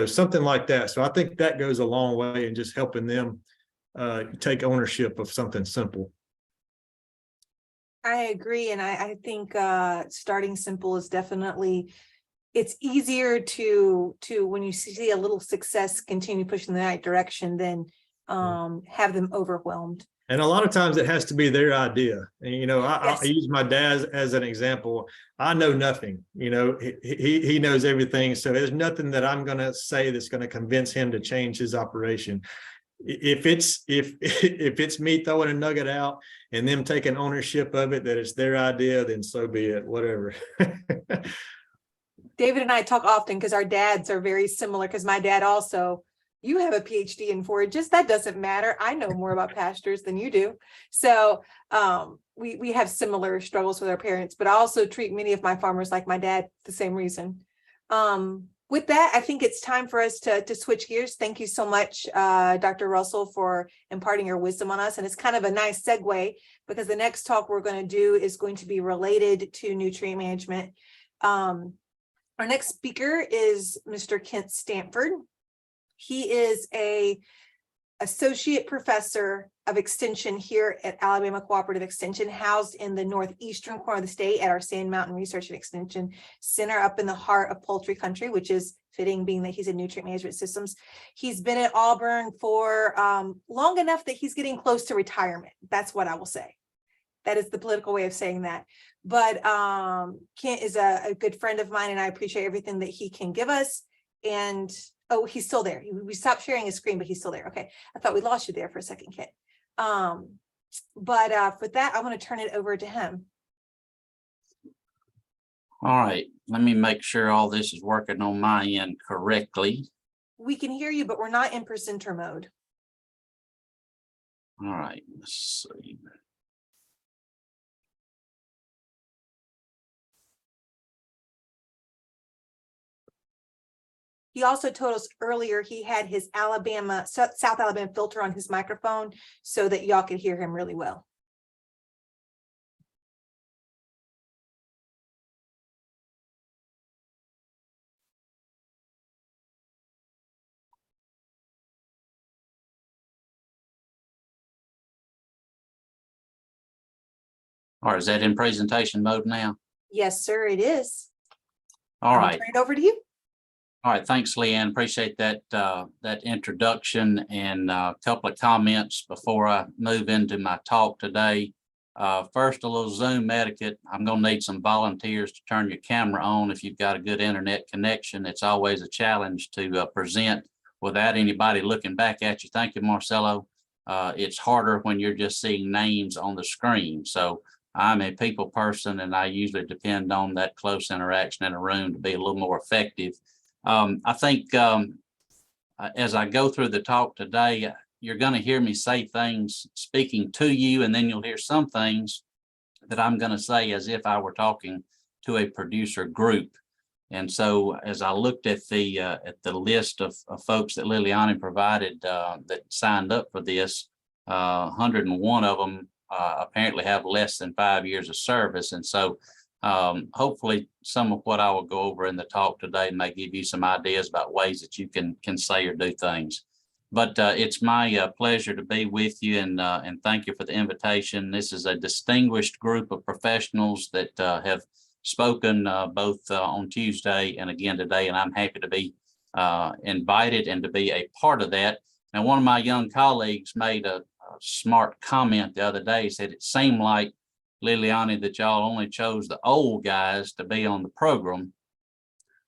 something like that. So I think that goes a long way in just helping them take ownership of something simple. I agree. And I think starting simple is definitely, it's easier to when you see a little success, continue pushing in the right direction than have them overwhelmed. And a lot of times it has to be their idea. And, you know, I Yes. use my dad as an example. I know nothing, you know, he knows everything. So there's nothing that I'm going to say that's going to convince him to change his operation. If it's me throwing a nugget out and them taking ownership of it, that it's their idea, then so be it, whatever. David and I talk often because our dads are very similar, because my dad also, you have a PhD in forages. That doesn't matter. I know more about pastures than you do. So we have similar struggles with our parents, but I also treat many of my farmers like my dad, the same reason. With that, I think it's time for us to switch gears. Thank you so much, Dr. Russell, for imparting your wisdom on us. And it's kind of a nice segue, because the next talk we're going to do is going to be related to nutrient management. Our next speaker is Mr. Kent Stanford. He is a associate professor of extension here at Alabama Cooperative Extension, housed in the northeastern corner of the state at our Sand Mountain Research and Extension Center up in the heart of poultry country, which is fitting being that he's in nutrient management systems. He's been at Auburn for long enough that he's getting close to retirement. That's what I will say. That is the political way of saying that. But Kent is a good friend of mine, and I appreciate everything that he can give us. And oh, he's still there. We stopped sharing his screen, but he's still there. Okay. I thought we lost you there for a second, Kent. But for that, I want to turn it over to him. All right, let me make sure all this is working on my end correctly. We can hear you, but we're not in presenter mode. All right, let's see. He also told us earlier he had his South Alabama filter on his microphone so that y'all could hear him really well. All right, is that in presentation mode now? Yes, sir, it is. All I'll right. turn it over to you. All right, thanks, Leanne. Appreciate that that introduction, and a couple of comments before I move into my talk today. First, a little Zoom etiquette. I'm going to need some volunteers to turn your camera on if you've got a good internet connection. It's always a challenge to present without anybody looking back at you. Thank you, Marcelo. It's harder when you're just seeing names on the screen. So I'm a people person, and I usually depend on that close interaction in a room to be a little more effective. I think as I go through the talk today, you're going to hear me say things speaking to you, and then you'll hear some things that I'm going to say as if I were talking to a producer group. And so as I looked at the list of folks that Liliane provided that signed up for this, 101 of them apparently have less than 5 years of service. And so hopefully some of what I will go over in the talk today may give you some ideas about ways that you can say or do things. But it's my pleasure to be with you, and thank you for the invitation. This is a distinguished group of professionals that have spoken both on Tuesday and again today, and I'm happy to be invited and to be a part of that. Now, one of my young colleagues made a smart comment the other day. He said it seemed like, Liliane, that y'all only chose the old guys to be on the program.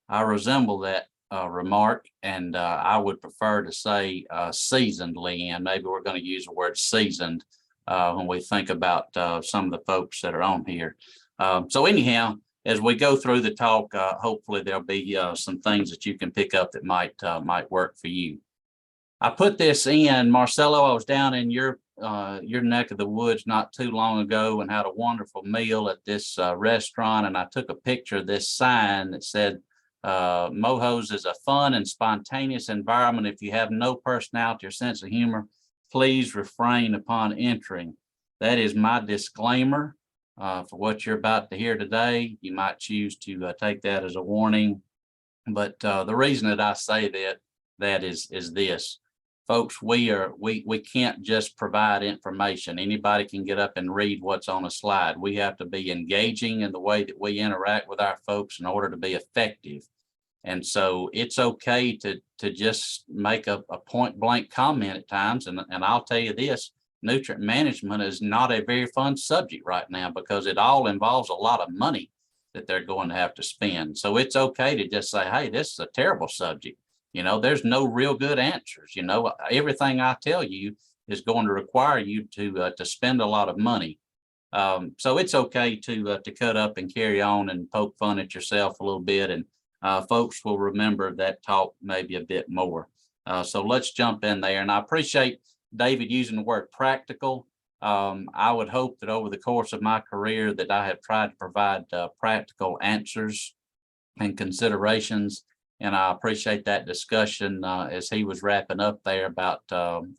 I resemble that remark, and I would prefer to say seasoned, Leanne. Maybe we're going to use the word seasoned when we think about some of the folks that are on here. So anyhow, as we go through the talk, hopefully there'll be some things that you can pick up that might work for you. I put this in, Marcelo, I was down in your neck of the woods not too long ago and had a wonderful meal at this restaurant, and I took a picture of this sign that said, Mojos is a fun and spontaneous environment. If you have no personality or sense of humor, please refrain upon entering. That is my disclaimer for what you're about to hear today. You might choose to take that as a warning, but the reason that I say that is this. Folks, we can't just provide information. Anybody can get up and read what's on a slide. We have to be engaging in the way that we interact with our folks in order to be effective. And so it's okay to just make a point blank comment at times. And I'll tell you this, nutrient management is not a very fun subject right now because it all involves a lot of money that they're going to have to spend. So it's okay to just say, hey, this is a terrible subject. You know, there's no real good answers. You know, everything I tell you is going to require you to spend a lot of money. So it's okay to cut up and carry on and poke fun at yourself a little bit, and folks will remember that talk maybe a bit more. So let's jump in there. And I appreciate David using the word practical. I would hope that over the course of my career that I have tried to provide practical answers and considerations. And I appreciate that discussion as he was wrapping up there about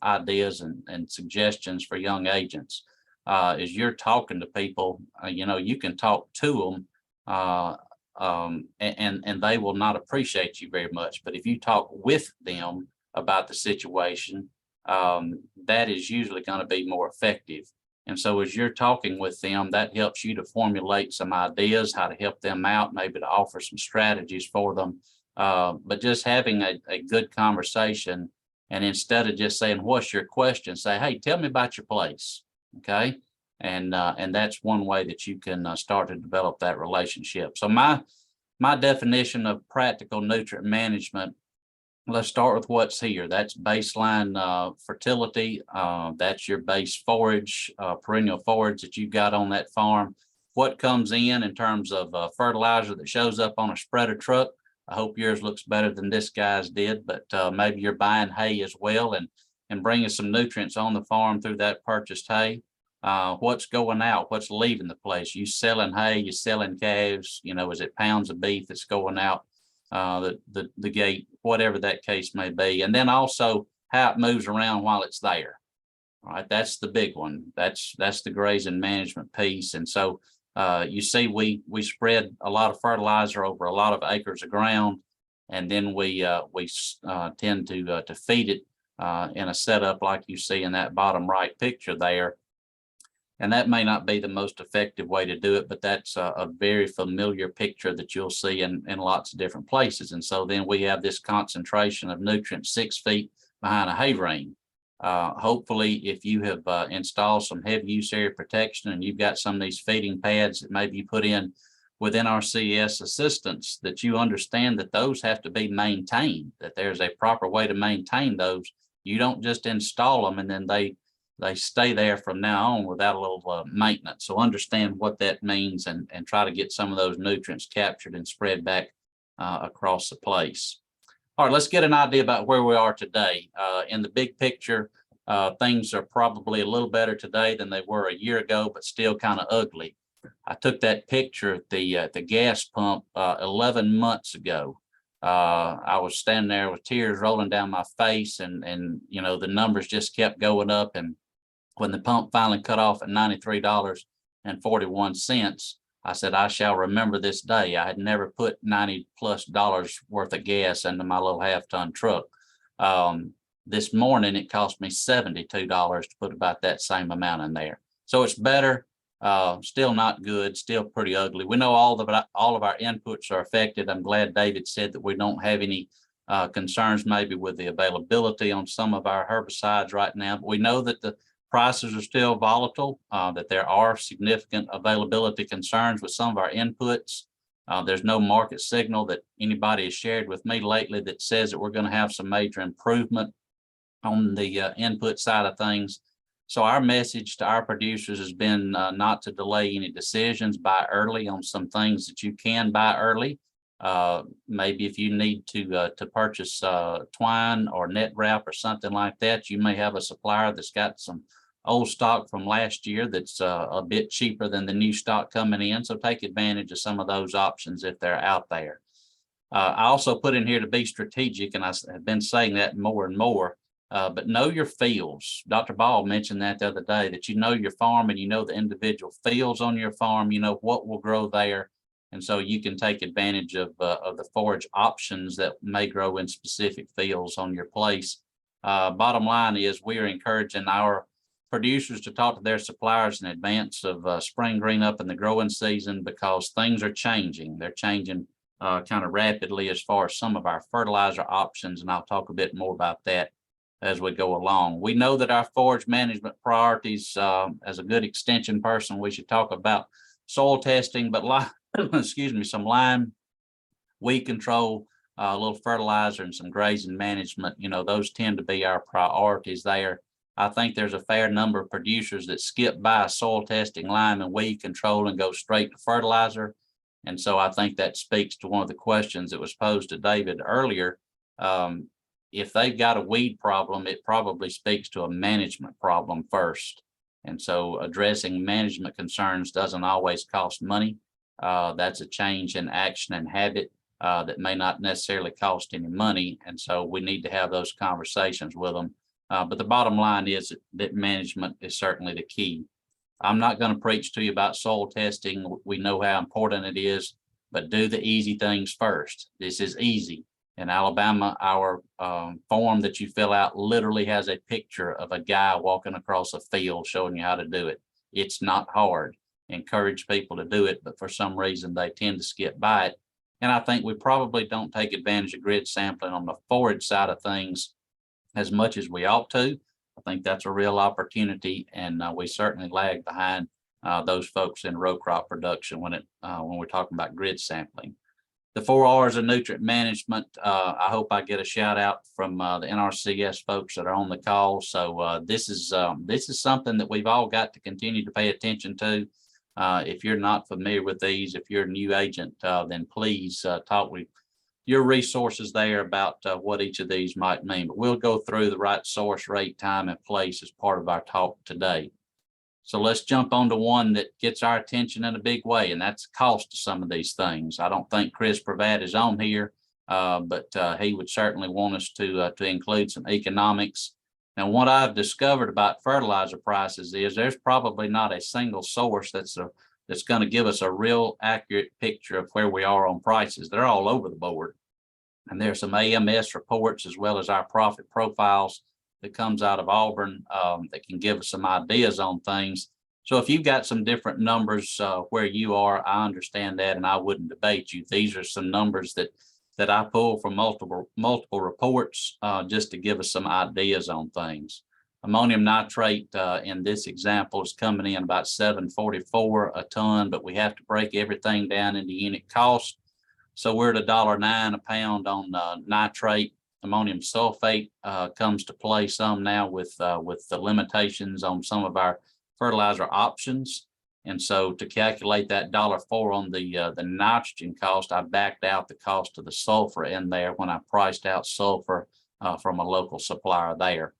ideas and suggestions for young agents. As you're talking to people, you know, you can talk to them and they will not appreciate you very much. But if you talk with them about the situation, that is usually going to be more effective. And so as you're talking with them, that helps you to formulate some ideas, how to help them out, maybe to offer some strategies for them. But just having a good conversation, and instead of just saying, what's your question, say, hey, tell me about your place. Okay. And that's one way that you can start to develop that relationship. So my definition of practical nutrient management, let's start with what's here. That's baseline fertility. That's your base forage, perennial forage that you've got on that farm. What comes in terms of fertilizer that shows up on a spreader truck. I hope yours looks better than this guy's did, but maybe you're buying hay as well and bringing some nutrients on the farm through that purchased hay. What's going out? What's leaving the place? You selling hay, you selling calves, you know, is it pounds of beef that's going out the gate, whatever that case may be. And then also how it moves around while it's there. All right, that's the big one. That's the grazing management piece. And so you see, we spread a lot of fertilizer over a lot of acres of ground, and then we tend to feed it in a setup like you see in that bottom right picture there. And that may not be the most effective way to do it, but that's a very familiar picture that you'll see in lots of different places. And so then we have this concentration of nutrients 6 feet behind a hay ring. Hopefully, if you have installed some heavy use area protection and you've got some of these feeding pads that maybe you put in within our CES assistance, that you understand that those have to be maintained, that there's a proper way to maintain those. You don't just install them and then they stay there from now on without a little maintenance. So understand what that means and try to get some of those nutrients captured and spread back across the place. All right, let's get an idea about where we are today. In the big picture, things are probably a little better today than they were a year ago, but still kind of ugly. I took that picture at the gas pump 11 months ago. I was standing there with tears rolling down my face, and you know, the numbers just kept going up. And when the pump finally cut off at $93.41, I said, I shall remember this day. I had never put $90+ worth of gas into my little half-ton truck. This morning, it cost me $72 to put about that same amount in there. So it's better, still not good, still pretty ugly. We know all of our inputs are affected. I'm glad David said that we don't have any concerns maybe with the availability on some of our herbicides right now. But we know that the prices are still volatile, that there are significant availability concerns with some of our inputs. There's no market signal that anybody has shared with me lately that says that we're going to have some major improvement on the input side of things. So our message to our producers has been not to delay any decisions, buy early on some things that you can buy early. Maybe if you need to purchase twine or net wrap or something like that, you may have a supplier that's got some old stock from last year that's a bit cheaper than the new stock coming in. So take advantage of some of those options if they're out there. I also put in here to be strategic, and I have been saying that more and more, but know your fields. Dr. Ball mentioned that the other day, that you know your farm and you know the individual fields on your farm, you know what will grow there. And so you can take advantage of the forage options that may grow in specific fields on your place. Bottom line is we are encouraging our producers to talk to their suppliers in advance of spring green up in the growing season, because things are changing. They're changing kind of rapidly as far as some of our fertilizer options, and I'll talk a bit more about that as we go along. We know that our forage management priorities, as a good extension person, we should talk about soil testing, but excuse me, some lime, weed control, a little fertilizer, and some grazing management. You know, those tend to be our priorities there. I think there's a fair number of producers that skip by soil testing, lime, and weed control and go straight to fertilizer. And so I think that speaks to one of the questions that was posed to David earlier. If they've got a weed problem, it probably speaks to a management problem first. And so addressing management concerns doesn't always cost money. That's a change in action and habit that may not necessarily cost any money. And so we need to have those conversations with them. But the bottom line is that management is certainly the key. I'm not going to preach to you about soil testing. We know how important it is, but do the easy things first. This is easy. In Alabama, our form that you fill out literally has a picture of a guy walking across a field showing you how to do it. It's not hard. Encourage people to do it, but for some reason they tend to skip by it. And I think we probably don't take advantage of grid sampling on the forage side of things as much as we ought to. I think that's a real opportunity, and we certainly lag behind those folks in row crop production when we're talking about grid sampling. The 4 R's of nutrient management, I hope I get a shout out from the NRCS folks that are on the call. So this is something that we've all got to continue to pay attention to. If you're not familiar with these, if you're a new agent, then please talk with your resources there about what each of these might mean. But we'll go through the right source, rate, time, and place as part of our talk today. So let's jump on to one that gets our attention in a big way, and that's the cost of some of these things. I don't think Chris Pravat is on here, but he would certainly want us to include some economics. And what I've discovered about fertilizer prices is there's probably not a single source that's going to give us a real accurate picture of where we are on prices. They're all over the board. And there's some AMS reports as well as our profit profiles that comes out of Auburn that can give us some ideas on things. So if you've got some different numbers where you are, I understand that, and I wouldn't debate you. These are some numbers that I pull from multiple reports just to give us some ideas on things. Ammonium nitrate in this example is coming in about $7.44 a ton, but we have to break everything down into unit cost. So we're at $1.09 a pound on nitrate. Ammonium sulfate comes to play some now with the limitations on some of our fertilizer options. And so to calculate that $1.04 on the nitrogen cost, I backed out the cost of the sulfur in there when I priced out sulfur from a local supplier there.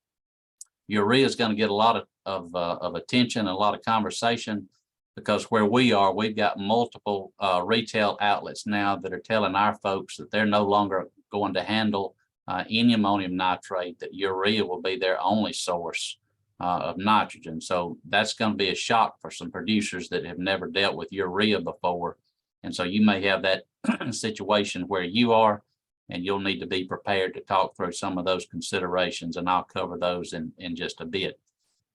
Urea is going to get a lot of attention, a lot of conversation, because where we are, we've got multiple retail outlets now that are telling our folks that they're no longer going to handle any ammonium nitrate, that urea will be their only source of nitrogen. So that's going to be a shock for some producers that have never dealt with urea before. And so you may have that situation where you are, and you'll need to be prepared to talk through some of those considerations, and I'll cover those in just a bit.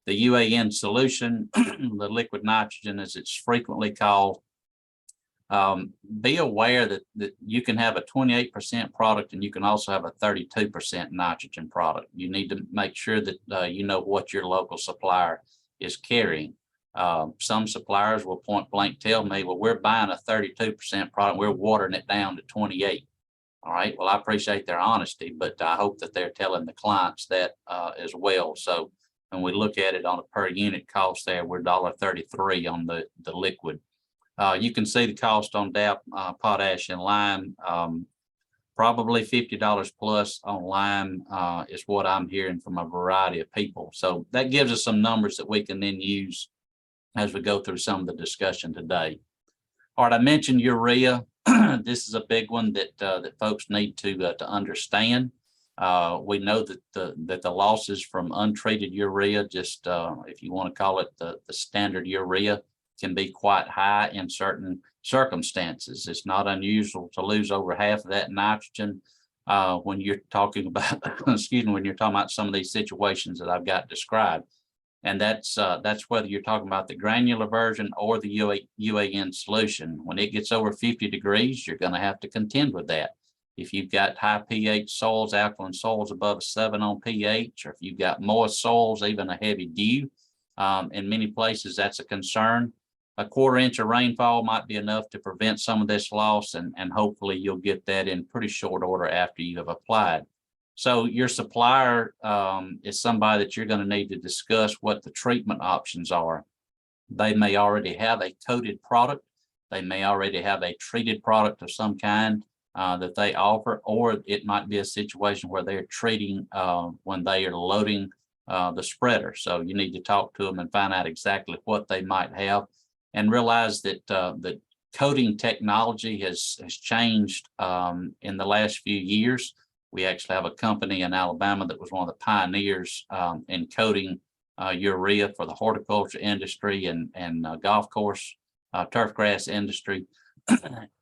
The UAN solution, the liquid nitrogen as it's frequently called, be aware that you can have a 28% product and you can also have a 32% nitrogen product. You need to make sure that you know what your local supplier is carrying. Some suppliers will point blank tell me, well, we're buying a 32% product, we're watering it down to 28. All right, well, I appreciate their honesty, but I hope that they're telling the clients that as well. So when we look at it on a per unit cost there, we're $1.33 on the liquid. You can see the cost on DAP, potash, and lime. Probably $50 plus on lime is what I'm hearing from a variety of people. So that gives us some numbers that we can then use as we go through some of the discussion today. All right, I mentioned urea. This is a big one that folks need to understand. We know that the losses from untreated urea, just if you want to call it the standard urea, can be quite high in certain circumstances. It's not unusual to lose over half of that nitrogen when you're talking about, excuse me, when you're talking about some of these situations that I've got described. And that's whether you're talking about the granular version or the UAN solution. When it gets over 50 degrees, you're going to have to contend with that. If you've got high pH soils, alkaline soils above a 7 on pH, or if you've got moist soils, even a heavy dew, in many places that's a concern. A 1/4 inch of rainfall might be enough to prevent some of this loss, and hopefully you'll get that in pretty short order after you have applied. So your supplier is somebody that you're going to need to discuss what the treatment options are. They may already have a coated product. They may already have a treated product of some kind that they offer, or it might be a situation where they're treating when they are loading the spreader. So you need to talk to them and find out exactly what they might have, and realize that the coating technology has changed in the last few years. We actually have a company in Alabama that was one of the pioneers in coating urea for the horticulture industry and golf course, turf grass industry.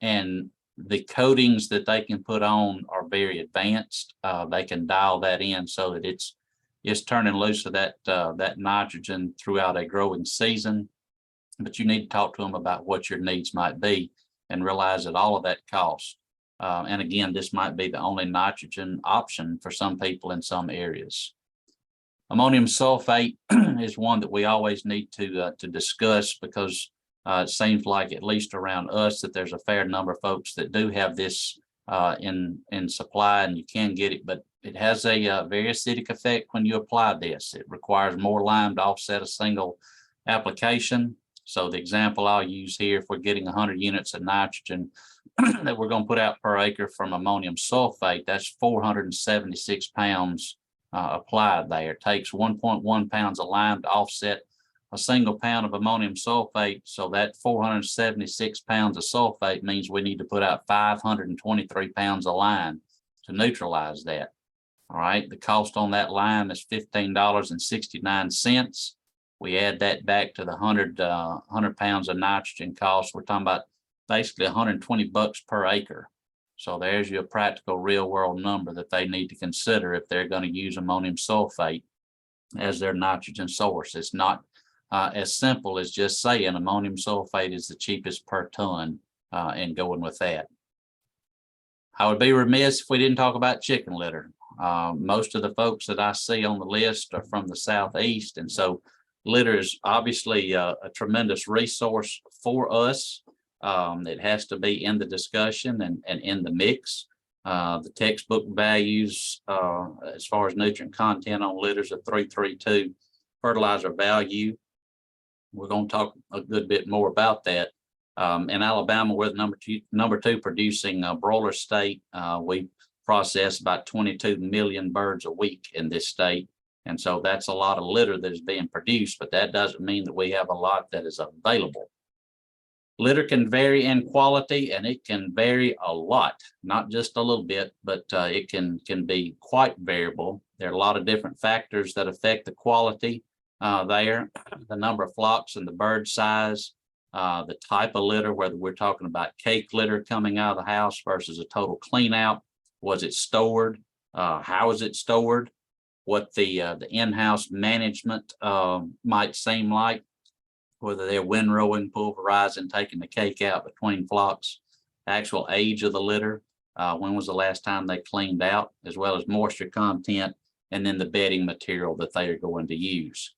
And the coatings that they can put on are very advanced. They can dial that in so that it's turning loose of that nitrogen throughout a growing season. But you need to talk to them about what your needs might be and realize that all of that costs. And again, this might be the only nitrogen option for some people in some areas. Ammonium sulfate is one that we always need to discuss, because it seems like, at least around us, that there's a fair number of folks that do have this in supply, and you can get it, but it has a very acidic effect when you apply this. It requires more lime to offset a single application. So the example I'll use here, if we're getting 100 units of nitrogen that we're going to put out per acre from ammonium sulfate, that's 476 pounds applied there. It takes 1.1 pounds of lime to offset a single pound of ammonium sulfate. So that 476 pounds of sulfate means we need to put out 523 pounds of lime to neutralize that. All right, the cost on that lime is $15.69. We add that back to the 100 pounds of nitrogen cost. We're talking about basically $120 per acre. So there's your practical real world number that they need to consider if they're going to use ammonium sulfate as their nitrogen source. It's not as simple as just saying ammonium sulfate is the cheapest per ton and going with that. I would be remiss if we didn't talk about chicken litter. Most of the folks that I see on the list are from the Southeast, and so litter is obviously a tremendous resource for us. It has to be in the discussion and in the mix. The textbook values as far as nutrient content on litters are 332 fertilizer value. We're going to talk a good bit more about that. In Alabama, we're the number two producing broiler state. We process about 22 million birds a week in this state. And so that's a lot of litter that is being produced, but that doesn't mean that we have a lot that is available. Litter can vary in quality, and it can vary a lot, not just a little bit, but it can be quite variable. There are a lot of different factors that affect the quality there, the number of flocks and the bird size, the type of litter, whether we're talking about cake litter coming out of the house versus a total clean out. Was it stored? How is it stored? What the in-house management might seem like, whether they're windrowing, pulverizing, taking the cake out between flocks, actual age of the litter, when was the last time they cleaned out, as well as moisture content, and then the bedding material that they are going to use.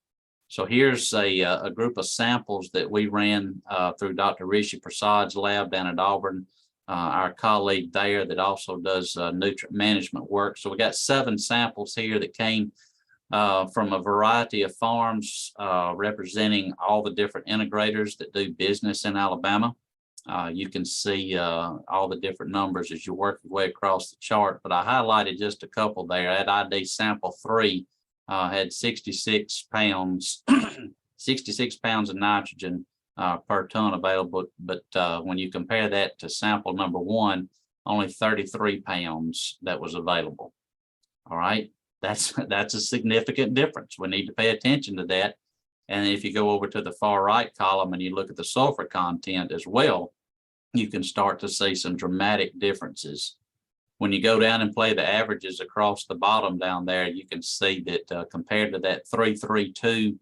So here's a group of samples that we ran through Dr. Rishi Prasad's lab down at Auburn, our colleague there that also does nutrient management work. So we got 7 samples here that came from a variety of farms representing all the different integrators that do business in Alabama. You can see all the different numbers as you work your way across the chart, but I highlighted just a couple there. At ID sample 3 had 66 pounds, 66 pounds of nitrogen per ton available, but when you compare that to sample number 1, only 33 pounds that was available. All right, that's a significant difference. We need to pay attention to that. And if you go over to the far right column and you look at the sulfur content as well, you can start to see some dramatic differences. When you go down and play the averages across the bottom down there, you can see that compared to that 332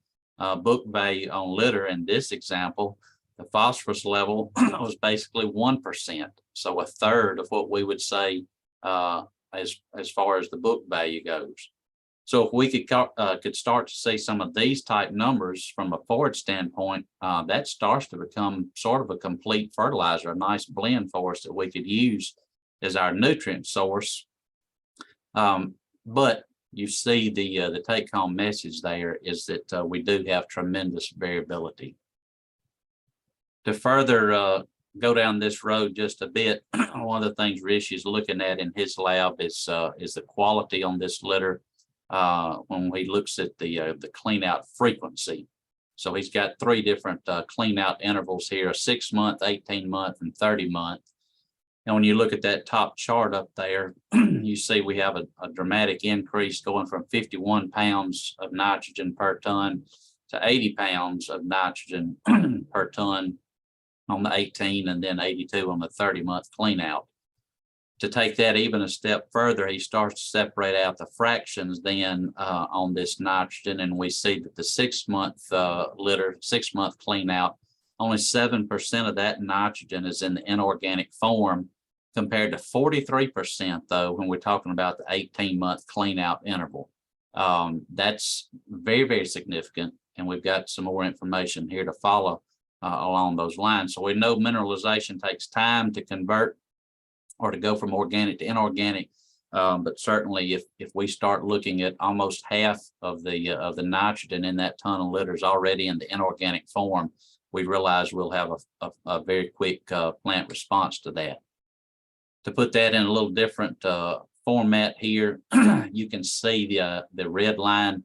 book value on litter in this example, the phosphorus level was basically 1%. So a third of what we would say as far as the book value goes. So if we could start to see some of these type numbers from a forage standpoint, that starts to become sort of a complete fertilizer, a nice blend for us that we could use as our nutrient source. But you see the take-home message there is that we do have tremendous variability. To further go down this road just a bit, one of the things Rishi is looking at in his lab is the quality on this litter when he looks at the clean out frequency. So he's got 3 different clean out intervals here: a 6-month, 18-month, and 30-month. And when you look at that top chart up there, you see we have a dramatic increase going from 51 pounds of nitrogen per ton to 80 pounds of nitrogen per ton on the 18, and then 82 on the 30-month clean out. To take that even a step further, he starts to separate out the fractions then on this nitrogen, and we see that the 6-month litter, 6-month clean out, only 7% of that nitrogen is in the inorganic form, compared to 43% though when we're talking about the 18-month clean out interval. That's very, very significant, and we've got some more information here to follow along those lines. So we know mineralization takes time to convert or to go from organic to inorganic, but certainly if we start looking at almost half of the nitrogen in that ton of litter is already in the inorganic form, we realize we'll have a very quick plant response to that. To put that in a little different format here, you can see the red line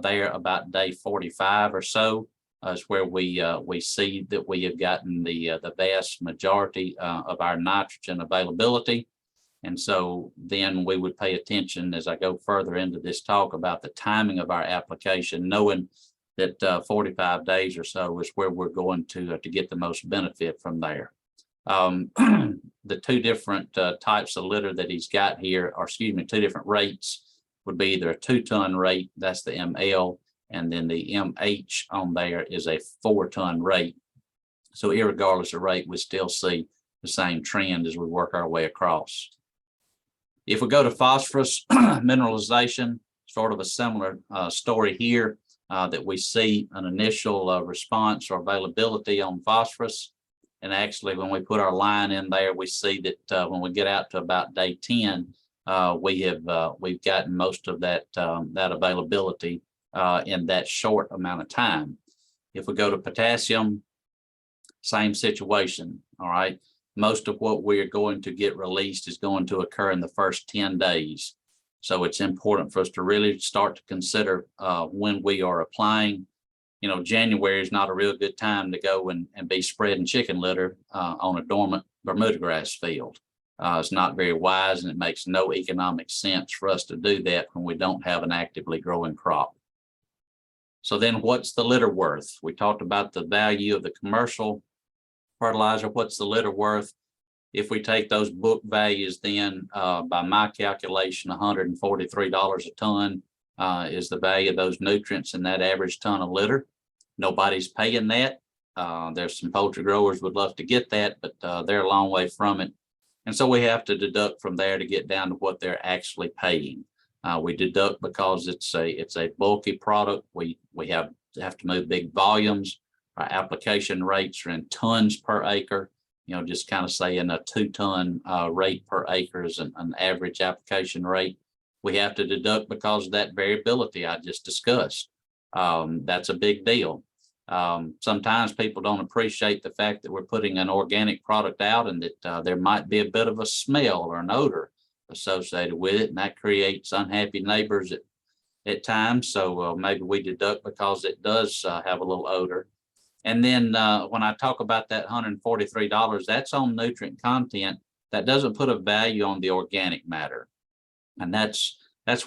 there about day 45 or so is where we see that we have gotten the vast majority of our nitrogen availability. And so then we would pay attention as I go further into this talk about the timing of our application, knowing that 45 days or so is where we're going to get the most benefit from there. The 2 different types of litter that he's got here, or excuse me, 2 different rates would be either a 2-ton rate, that's the ML, and then the MH on there is a 4-ton rate. So irregardless of rate, we still see the same trend as we work our way across. If we go to phosphorus mineralization, sort of a similar story here, that we see an initial response or availability on phosphorus. And actually, when we put our line in there, we see that when we get out to about day 10, we've gotten most of that availability in that short amount of time. If we go to potassium, same situation. All right. Most of what we're going to get released is going to occur in the first 10 days. So it's important for us to really start to consider when we are applying. You know, January is not a real good time to go and be spreading chicken litter on a dormant Bermuda grass field. It's not very wise, and it makes no economic sense for us to do that when we don't have an actively growing crop. So then what's the litter worth? We talked about the value of the commercial fertilizer. What's the litter worth? If we take those book values, then by my calculation, $143 a ton is the value of those nutrients in that average ton of litter. Nobody's paying that. There's some poultry growers would love to get that, but they're a long way from it. And so we have to deduct from there to get down to what they're actually paying. We deduct because it's a bulky product. We have to move big volumes. Our application rates are in tons per acre. You know, just kind of saying a 2-ton rate per acre is an average application rate. We have to deduct because of that variability I just discussed. That's a big deal. Sometimes people don't appreciate the fact that we're putting an organic product out and that there might be a bit of a smell or an odor associated with it, and that creates unhappy neighbors at times. So maybe we deduct because it does have a little odor. And then when I talk about that $143, that's on nutrient content. That doesn't put a value on the organic matter. And that's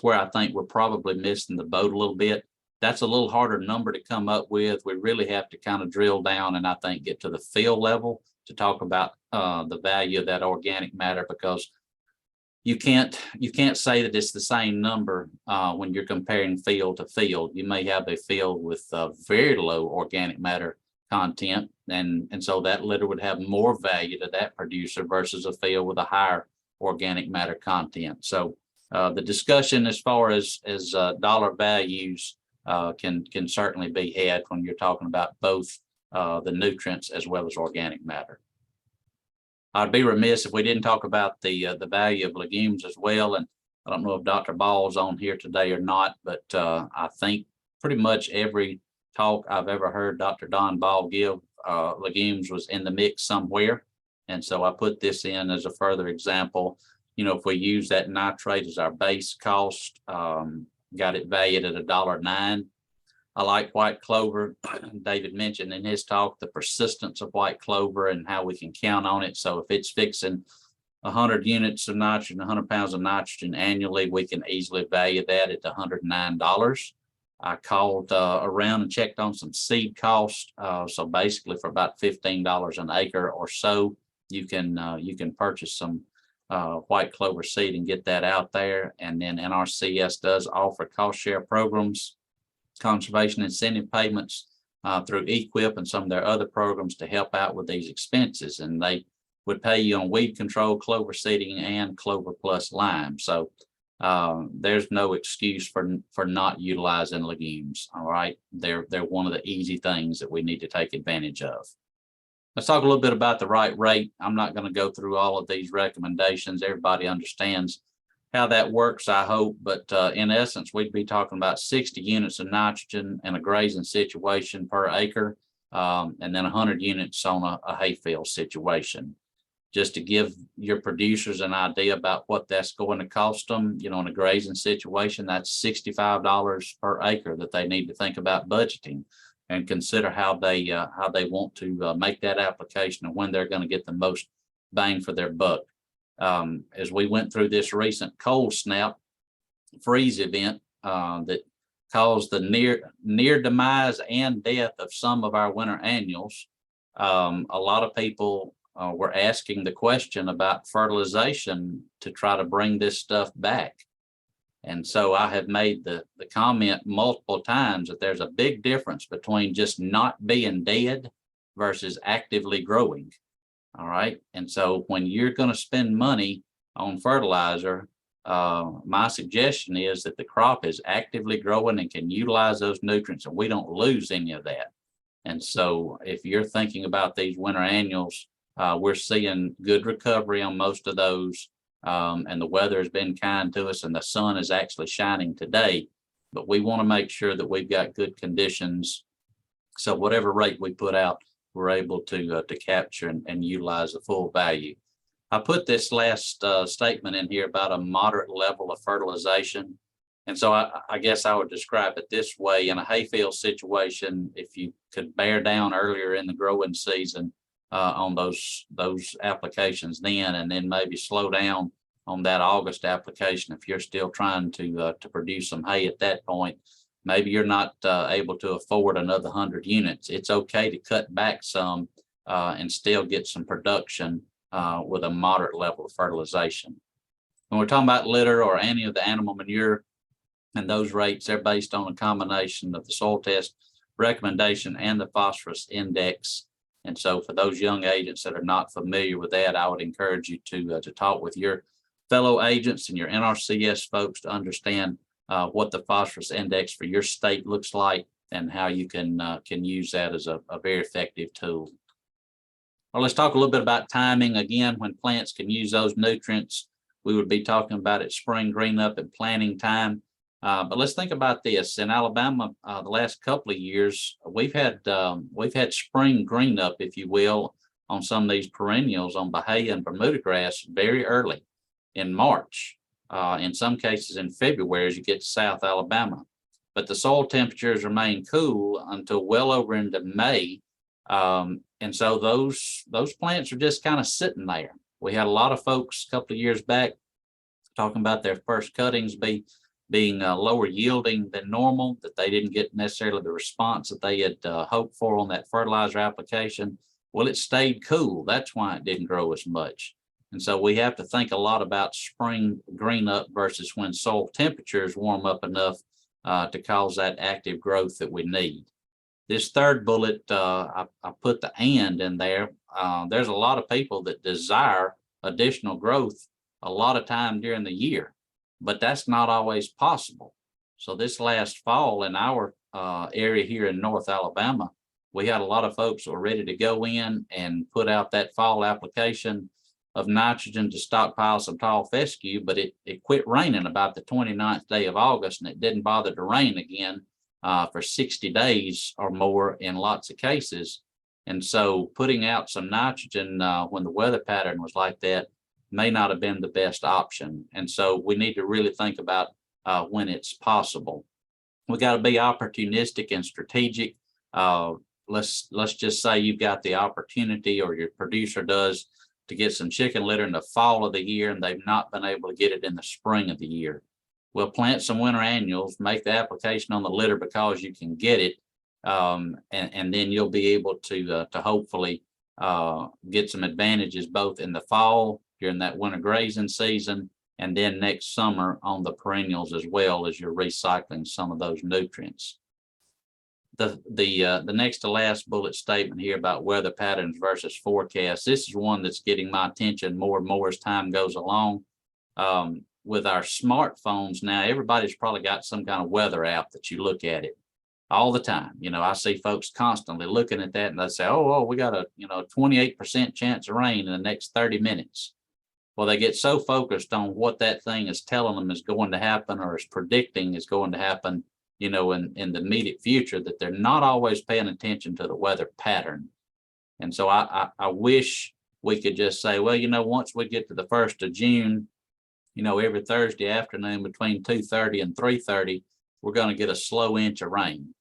where I think we're probably missing the boat a little bit. That's a little harder number to come up with. We really have to kind of drill down and I think get to the field level to talk about the value of that organic matter, because you can't say that it's the same number when you're comparing field to field. You may have a field with very low organic matter content, and so that litter would have more value to that producer versus a field with a higher organic matter content. So the discussion as far as dollar values can certainly be had when you're talking about both the nutrients as well as organic matter. I'd be remiss if we didn't talk about the value of legumes as well. And I don't know if Dr. Ball's on here today or not, but I think pretty much every talk I've ever heard Dr. Don Ball give, legumes was in the mix somewhere. And so I put this in as a further example. You know, if we use that nitrate as our base cost, got it valued at $1.09. I like white clover. David mentioned in his talk the persistence of white clover and how we can count on it. So if it's fixing 100 units of nitrogen, 100 pounds of nitrogen annually, we can easily value that at $109. I called around and checked on some seed cost. So basically for about $15 an acre or so, you can purchase some white clover seed and get that out there. And then NRCS does offer cost share programs, conservation incentive payments through EQIP and some of their other programs to help out with these expenses. And they would pay you on weed control, clover seeding, and clover plus lime. So there's no excuse for not utilizing legumes. All right, they're one of the easy things that we need to take advantage of. Let's talk a little bit about the right rate. I'm not going to go through all of these recommendations. Everybody understands how that works, I hope. But in essence, we'd be talking about 60 units of nitrogen in a grazing situation per acre, and then 100 units on a hayfield situation. Just to give your producers an idea about what that's going to cost them, you know, in a grazing situation, that's $65 per acre that they need to think about budgeting and consider how they want to make that application and when they're going to get the most bang for their buck. As we went through this recent cold snap freeze event that caused the near demise and death of some of our winter annuals, a lot of people were asking the question about fertilization to try to bring this stuff back. And so I have made the comment multiple times that there's a big difference between just not being dead versus actively growing. All right. And so when you're going to spend money on fertilizer, my suggestion is that the crop is actively growing and can utilize those nutrients and we don't lose any of that. And so if you're thinking about these winter annuals, we're seeing good recovery on most of those. And the weather has been kind to us and the sun is actually shining today, but we want to make sure that we've got good conditions. So whatever rate we put out, we're able to capture and utilize the full value. I put this last statement in here about a moderate level of fertilization. And so I guess I would describe it this way. In a hayfield situation, if you could bear down earlier in the growing season on those applications then, and then maybe slow down on that August application if you're still trying to produce some hay at that point. Maybe you're not able to afford another 100 units. It's okay to cut back some and still get some production with a moderate level of fertilization. When we're talking about litter or any of the animal manure, and those rates, they're based on a combination of the soil test recommendation and the phosphorus index. And so for those young agents that are not familiar with that, I would encourage you to talk with your fellow agents and your NRCS folks to understand what the phosphorus index for your state looks like and how you can use that as a very effective tool. Well, let's talk a little bit about timing. Again, when plants can use those nutrients, we would be talking about it spring green up and planting time. But let's think about this. In Alabama, the last couple of years, we've had spring green up, if you will, on some of these perennials on Bahia and Bermuda grass very early in March. In some cases in February as you get to South Alabama. But the soil temperatures remain cool until well over into May. And so those plants are just kind of sitting there. We had a lot of folks a couple of years back talking about their first cuttings being lower yielding than normal, that they didn't get necessarily the response that they had hoped for on that fertilizer application. Well, it stayed cool. That's why it didn't grow as much. And so we have to think a lot about spring green up versus when soil temperatures warm up enough to cause that active growth that we need. This third bullet, I put the and in there. There's a lot of people that desire additional growth a lot of time during the year, but that's not always possible. So this last fall in our area here in North Alabama, we had a lot of folks who were ready to go in and put out that fall application of nitrogen to stockpile some tall fescue, but it quit raining about the 29th day of August, and it didn't bother to rain again for 60 days or more in lots of cases. And so putting out some nitrogen when the weather pattern was like that may not have been the best option. And so we need to really think about when it's possible. We got to be opportunistic and strategic. Let's just say you've got the opportunity, or your producer does, to get some chicken litter in the fall of the year, and they've not been able to get it in the spring of the year. We'll plant some winter annuals, make the application on the litter because you can get it, and then you'll be able to hopefully get some advantages both in the fall during that winter grazing season, and then next summer on the perennials, as well as you're recycling some of those nutrients. The next to last bullet statement here about weather patterns versus forecasts. This is one that's getting my attention more and more as time goes along. With our smartphones now, everybody's probably got some kind of weather app that you look at it all the time. You know, I see folks constantly looking at that, and they say, oh, we got a 28% chance of rain in the next 30 minutes. Well, they get so focused on what that thing is telling them is going to happen, or is predicting is going to happen, in the immediate future, that they're not always paying attention to the weather pattern. And so I wish we could just say, well, once we get to the 1st of June, every Thursday afternoon between 2:30 and 3:30, we're going to get a slow inch of rain.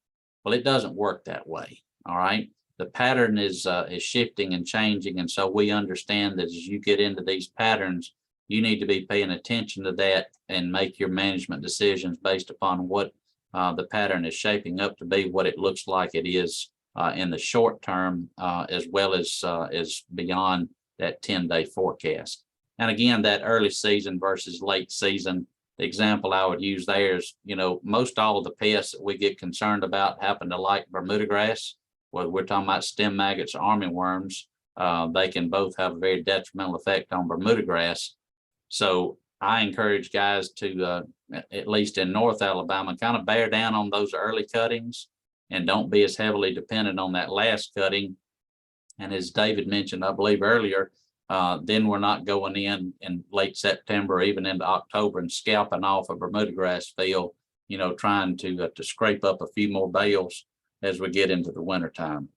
Well, it doesn't work that way. All right. The pattern is shifting and changing. And so we understand that as you get into these patterns, you need to be paying attention to that and make your management decisions based upon what the pattern is shaping up to be, what it looks like it is in the short term, as well as beyond that 10-day forecast. And again, that early season versus late season, the example I would use there is, most all of the pests that we get concerned about happen to like Bermuda grass. Whether we're talking about stem maggots or armyworms, they can both have a very detrimental effect on Bermuda grass. So I encourage guys to, at least in North Alabama, kind of bear down on those early cuttings and don't be as heavily dependent on that last cutting. And as David mentioned, I believe earlier, then we're not going in late September, or even into October, and scalping off a Bermuda grass field, trying to scrape up a few more bales as we get into the winter time.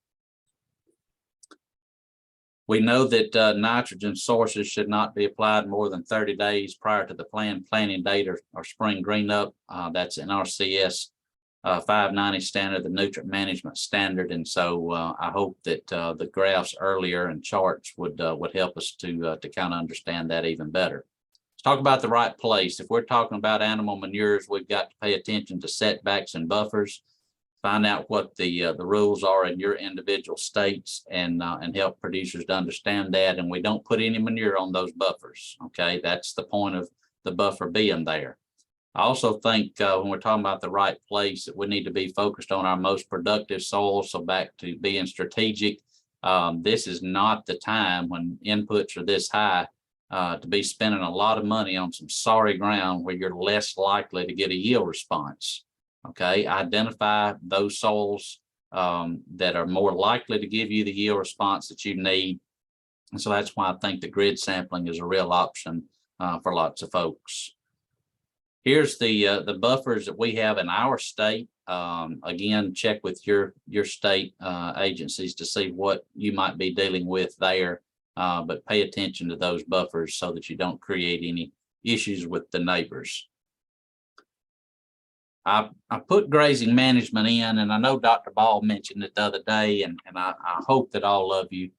We know that nitrogen sources should not be applied more than 30 days prior to the planned planting date or spring green up. That's in our CS 590 standard, the nutrient management standard. And so I hope that the graphs earlier and charts would help us to kind of understand that even better. Let's talk about the right place. If we're talking about animal manures, we've got to pay attention to setbacks and buffers. Find out what the rules are in your individual states, and help producers to understand that. And we don't put any manure on those buffers. Okay, that's the point of the buffer being there. I also think when we're talking about the right place, that we need to be focused on our most productive soil. So back to being strategic. This is not the time when inputs are this high to be spending a lot of money on some sorry ground where you're less likely to get a yield response. Okay, identify those soils that are more likely to give you the yield response that you need. And so that's why I think the grid sampling is a real option for lots of folks. Here's the buffers that we have in our state. Again, check with your state agencies to see what you might be dealing with there, but pay attention to those buffers so that you don't create any issues with the neighbors. I put grazing management in, and I know Dr. Ball mentioned it the other day, and I hope that all of you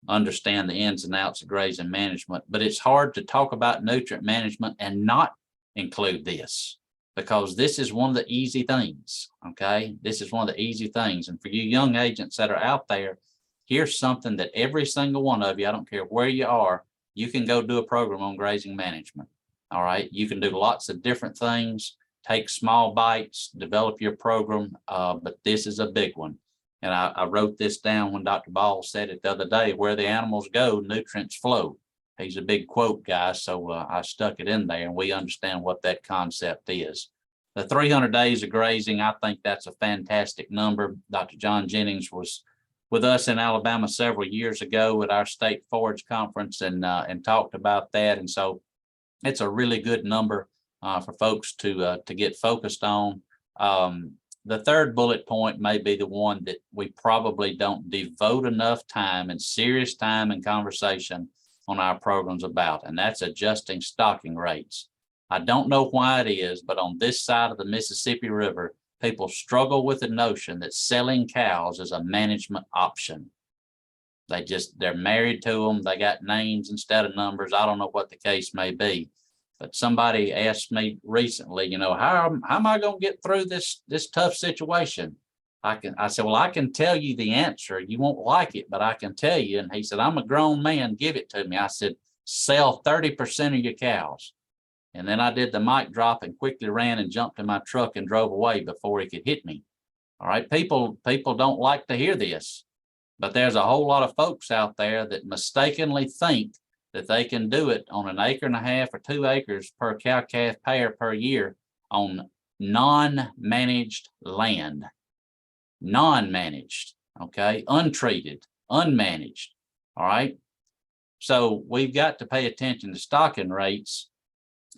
understand the ins and outs of grazing management, but it's hard to talk about nutrient management and not include this, because this is one of the easy things. Okay, this is one of the easy things. And for you young agents that are out there, here's something that every single one of you, I don't care where you are, you can go do a program on grazing management. All right, you can do lots of different things. Take small bites, develop your program, but this is a big one. And I wrote this down when Dr. Ball said it the other day: where the animals go, nutrients flow. He's a big quote guy, so I stuck it in there, and we understand what that concept is. The 300 days of grazing, I think that's a fantastic number. Dr. John Jennings was with us in Alabama several years ago at our state forage conference and talked about that. And so it's a really good number for folks to get focused on. The third bullet point may be the one that we probably don't devote enough time and serious time and conversation on our programs about, and that's adjusting stocking rates. I don't know why it is, but on this side of the Mississippi River, people struggle with the notion that selling cows is a management option. They're married to them. They got names instead of numbers. I don't know what the case may be, but somebody asked me recently, how am I going to get through this tough situation? I said, well, I can tell you the answer. You won't like it, but I can tell you. And he said, I'm a grown man. Give it to me. I said, sell 30% of your cows. And then I did the mic drop and quickly ran and jumped in my truck and drove away before he could hit me. All right. People don't like to hear this, but there's a whole lot of folks out there that mistakenly think that they can do it on 1.5 acres or 2 acres per cow calf pair per year on non-managed land. Non-managed, okay, untreated, unmanaged. All right. So we've got to pay attention to stocking rates.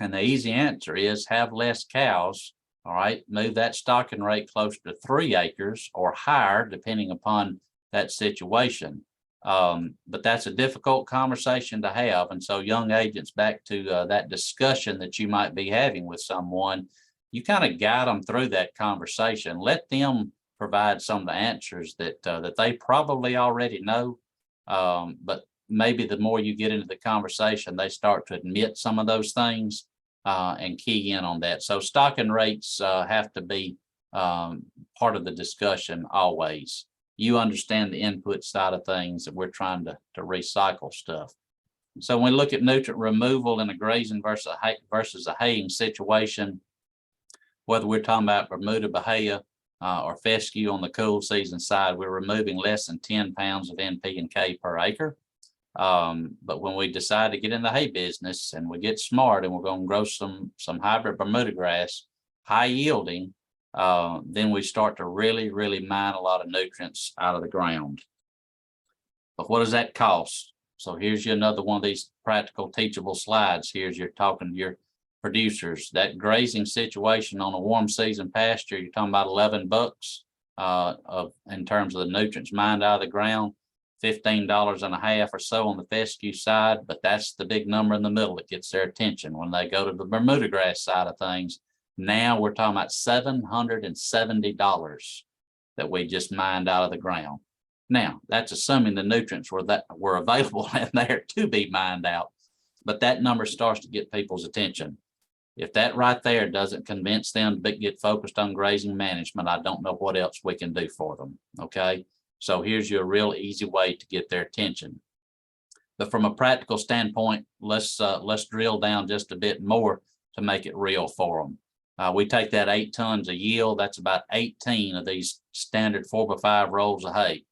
And the easy answer is have less cows. All right. Move that stocking rate closer to 3 acres or higher, depending upon that situation. But that's a difficult conversation to have. And so young agents, back to that discussion that you might be having with someone, you kind of guide them through that conversation. Let them provide some of the answers that they probably already know. But maybe the more you get into the conversation, they start to admit some of those things and key in on that. So stocking rates have to be part of the discussion always. You understand the input side of things, and we're trying to recycle stuff. So when we look at nutrient removal in a grazing versus a haying situation, whether we're talking about Bermuda Bahia or fescue on the cool season side, we're removing less than 10 pounds of NP and K per acre. But when we decide to get in the hay business and we get smart and we're going to grow some hybrid Bermuda grass, high yielding, then we start to really, really mine a lot of nutrients out of the ground. But what does that cost? So here's another one of these practical teachable slides. You're talking to your producers. That grazing situation on a warm season pasture, you're talking about $11 in terms of the nutrients mined out of the ground, $15.50 or so on the fescue side, but that's the big number in the middle that gets their attention. When they go to the Bermuda grass side of things, now we're talking about $770 that we just mined out of the ground. Now, that's assuming the nutrients were available in there to be mined out, but that number starts to get people's attention. If that right there doesn't convince them to get focused on grazing management, I don't know what else we can do for them, okay? So here's your real easy way to get their attention. But from a practical standpoint, let's drill down just a bit more to make it real for them. We take that 8 tons of yield. That's about 18 of these standard 4x5 rolls of hay.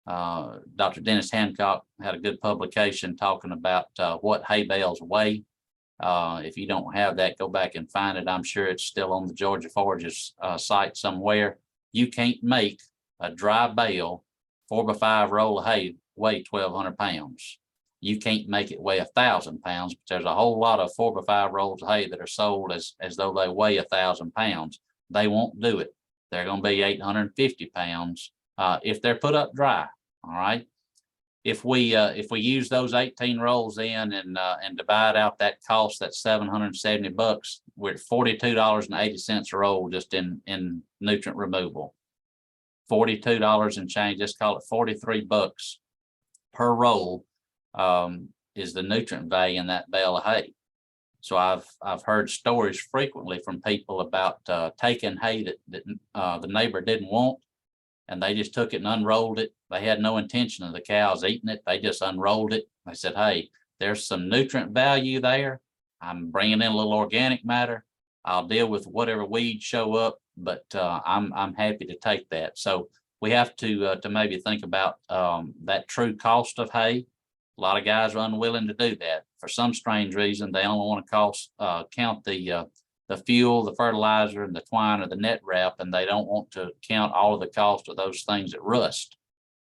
Dr. Dennis Hancock had a good publication talking about what hay bales weigh. If you don't have that, go back and find it. I'm sure it's still on the Georgia Forages site somewhere. You can't make a dry bale 4x5 roll of hay weigh 1,200 pounds. You can't make it weigh 1,000 pounds, but there's a whole lot of 4x5 rolls of hay that are sold as though they weigh 1,000 pounds. They won't do it. They're going to be 850 pounds if they're put up dry. All right. If we use those 18 rolls in and divide out that cost, that's $770, we're at $42.80 a roll just in nutrient removal. $42 and change, just call it $43 per roll is the nutrient value in that bale of hay. So I've heard stories frequently from people about taking hay that the neighbor didn't want, and they just took it and unrolled it. They had no intention of the cows eating it. They just unrolled it. They said, hey, there's some nutrient value there. I'm bringing in a little organic matter. I'll deal with whatever weeds show up, but I'm happy to take that. So we have to maybe think about that true cost of hay. A lot of guys are unwilling to do that. for some strange reason, they only want to count the fuel, the fertilizer, and the twine or the net wrap, and they don't want to count all of the cost of those things that rust.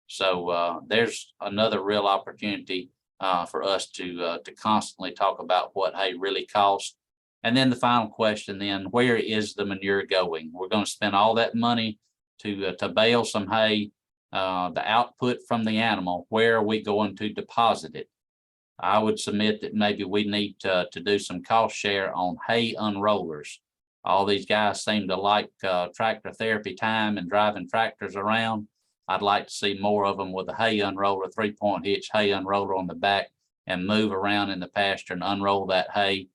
So there's another real opportunity for us to constantly talk about what hay really costs. And then the final question then, where is the manure going? We're going to spend all that money to bale some hay, the output from the animal. Where are we going to deposit it? I would submit that maybe we need to do some cost share on hay unrollers. All these guys seem to like tractor therapy time and driving tractors around. I'd like to see more of them with a hay unroller, 3-point hitch hay unroller on the back, and move around in the pasture and unroll that hay.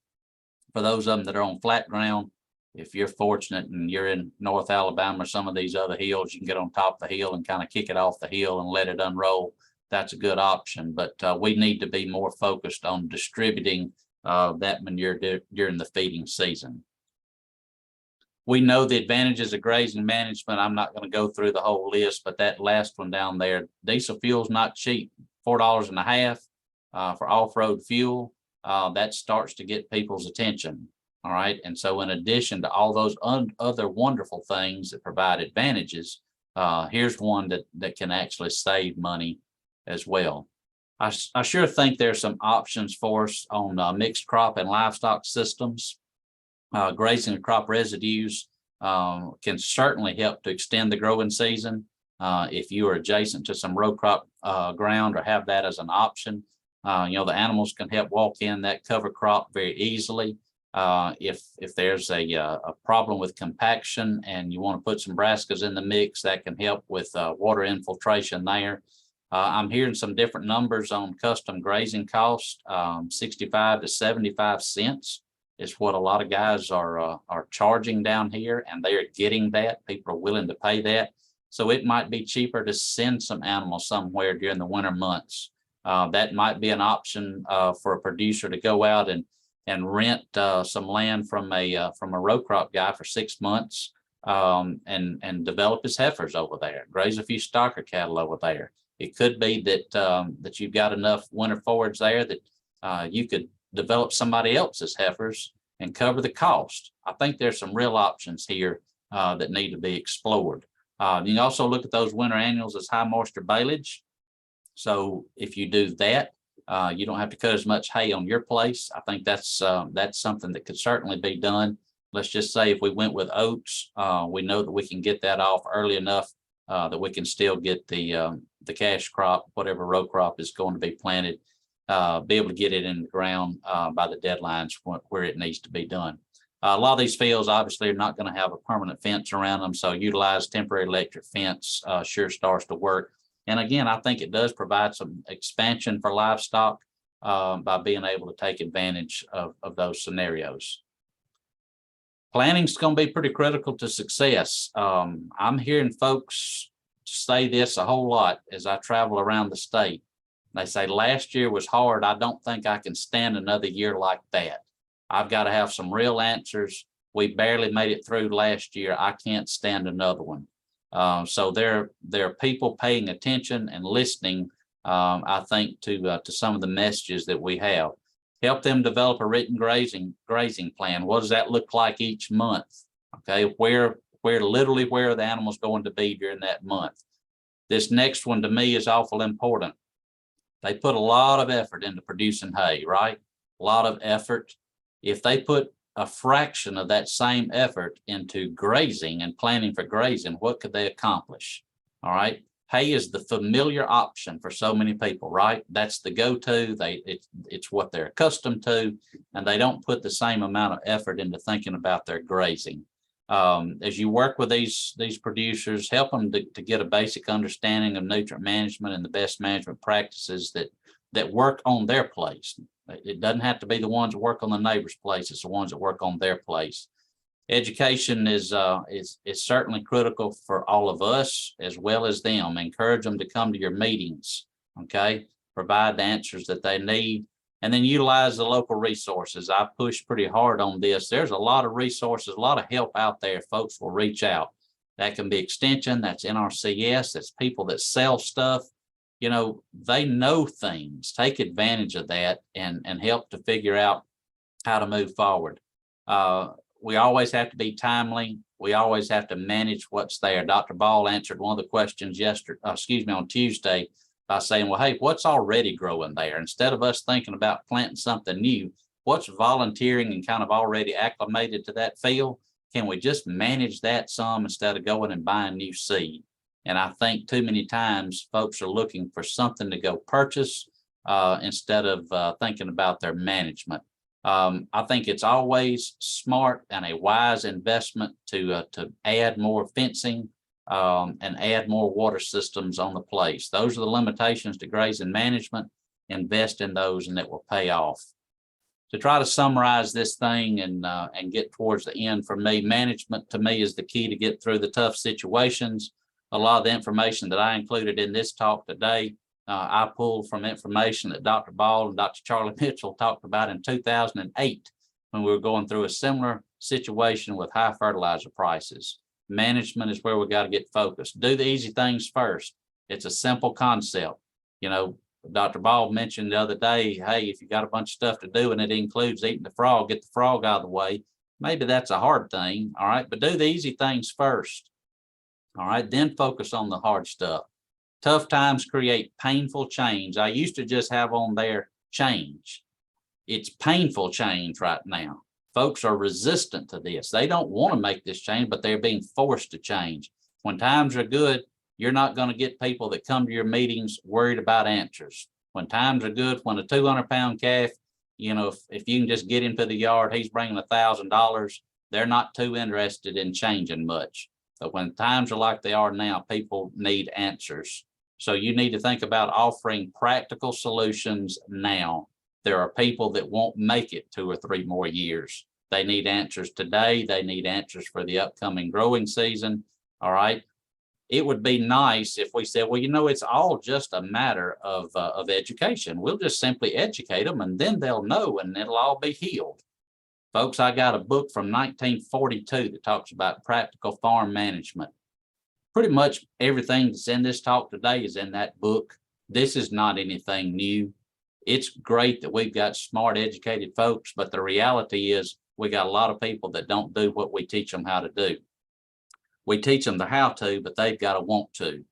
For those of them that are on flat ground, if you're fortunate and you're in North Alabama or some of these other hills, you can get on top of the hill and kind of kick it off the hill and let it unroll. That's a good option, but we need to be more focused on distributing that manure during the feeding season. We know the advantages of grazing management. I'm not going to go through the whole list, but that last one down there, diesel fuel's not cheap, $4.50 for off-road fuel. That starts to get people's attention. All right. And so in addition to all those other wonderful things that provide advantages, here's one that can actually save money as well. I sure think there's some options for us on mixed crop and livestock systems. Grazing and crop residues can certainly help to extend the growing season. If you are adjacent to some row crop ground or have that as an option, the animals can help walk in that cover crop very easily. If there's a problem with compaction and you want to put some brassicas in the mix, that can help with water infiltration there. I'm hearing some different numbers on custom grazing cost. 65 to 75 cents is what a lot of guys are charging down here, and they are getting that. People are willing to pay that. So it might be cheaper to send some animals somewhere during the winter months. That might be an option for a producer to go out and rent some land from a row crop guy for 6 months and develop his heifers over there, graze a few stocker cattle over there. It could be that you've got enough winter forage there that you could develop somebody else's heifers and cover the cost. I think there's some real options here that need to be explored. You can also look at those winter annuals as high moisture baleage. So if you do that, you don't have to cut as much hay on your place. I think that's something that could certainly be done. Let's just say if we went with oats, we know that we can get that off early enough that we can still get the cash crop, whatever row crop is going to be planted, be able to get it in the ground by the deadlines where it needs to be done. A lot of these fields obviously are not going to have a permanent fence around them, so utilize temporary electric fence sure starts to work. And again, I think it does provide some expansion for livestock by being able to take advantage of those scenarios. Planning is going to be pretty critical to success. I'm hearing folks say this a whole lot as I travel around the state. They say, last year was hard. I don't think I can stand another year like that. I've got to have some real answers. We barely made it through last year. I can't stand another one. So there are people paying attention and listening, I think, to some of the messages that we have. Help them develop a written grazing plan. What does that look like each month? Okay, where are the animals going to be during that month? This next one to me is awful important. They put a lot of effort into producing hay, right? A lot of effort. If they put a fraction of that same effort into grazing and planning for grazing, what could they accomplish? All right. Hay is the familiar option for so many people, right? That's the go-to. It's what they're accustomed to, and they don't put the same amount of effort into thinking about their grazing. As you work with these producers, help them to get a basic understanding of nutrient management and the best management practices that work on their place. It doesn't have to be the ones that work on the neighbor's place. It's the ones that work on their place. Education is certainly critical for all of us as well as them. Encourage them to come to your meetings, okay? Provide the answers that they need, and then utilize the local resources. I push pretty hard on this. There's a lot of resources, a lot of help out there. Folks will reach out. That can be extension, that's NRCS, that's people that sell stuff. you know, they know things. Take advantage of that and help to figure out how to move forward. We always have to be timely. We always have to manage what's there. Dr. Ball answered one of the questions on Tuesday by saying, well, hey, what's already growing there? Instead of us thinking about planting something new, what's volunteering and kind of already acclimated to that field? Can we just manage that some instead of going and buying new seed? And I think too many times folks are looking for something to go purchase instead of thinking about their management. I think it's always smart and a wise investment to add more fencing and add more water systems on the place. Those are the limitations to grazing management. Invest in those and it will pay off. To try to summarize this thing and get towards the end, for me, management to me is the key to get through the tough situations. A lot of the information that I included in this talk today, I pulled from information that Dr. Ball and Dr. Charlie Mitchell talked about in 2008 when we were going through a similar situation with high fertilizer prices. Management is where we got to get focused. Do the easy things first. It's a simple concept. You know, Dr. Ball mentioned the other day, hey, if you got a bunch of stuff to do and it includes eating the frog, get the frog out of the way. Maybe that's a hard thing. All right, but do the easy things first. All right, then focus on the hard stuff. Tough times create painful change. I used to just have on there change. It's painful change right now. Folks are resistant to this. They don't want to make this change, but they're being forced to change. When times are good, you're not going to get people that come to your meetings worried about answers. When times are good, when a 200-pound calf, you know, if you can just get him to the yard, he's bringing $1,000. They're not too interested in changing much. But when times are like they are now, people need answers. So you need to think about offering practical solutions now. There are people that won't make it 2 or 3 more years. They need answers today. They need answers for the upcoming growing season. All right. It would be nice if we said, well, you know, it's all just a matter of education. We'll just simply educate them and then they'll know and it'll all be healed. Folks, I got a book from 1942 that talks about practical farm management. Pretty much everything that's in this talk today is in that book. This is not anything new. It's great that we've got smart, educated folks, but the reality is we got a lot of people that don't do what we teach them how to do. We teach them the how to, but they've got to want to.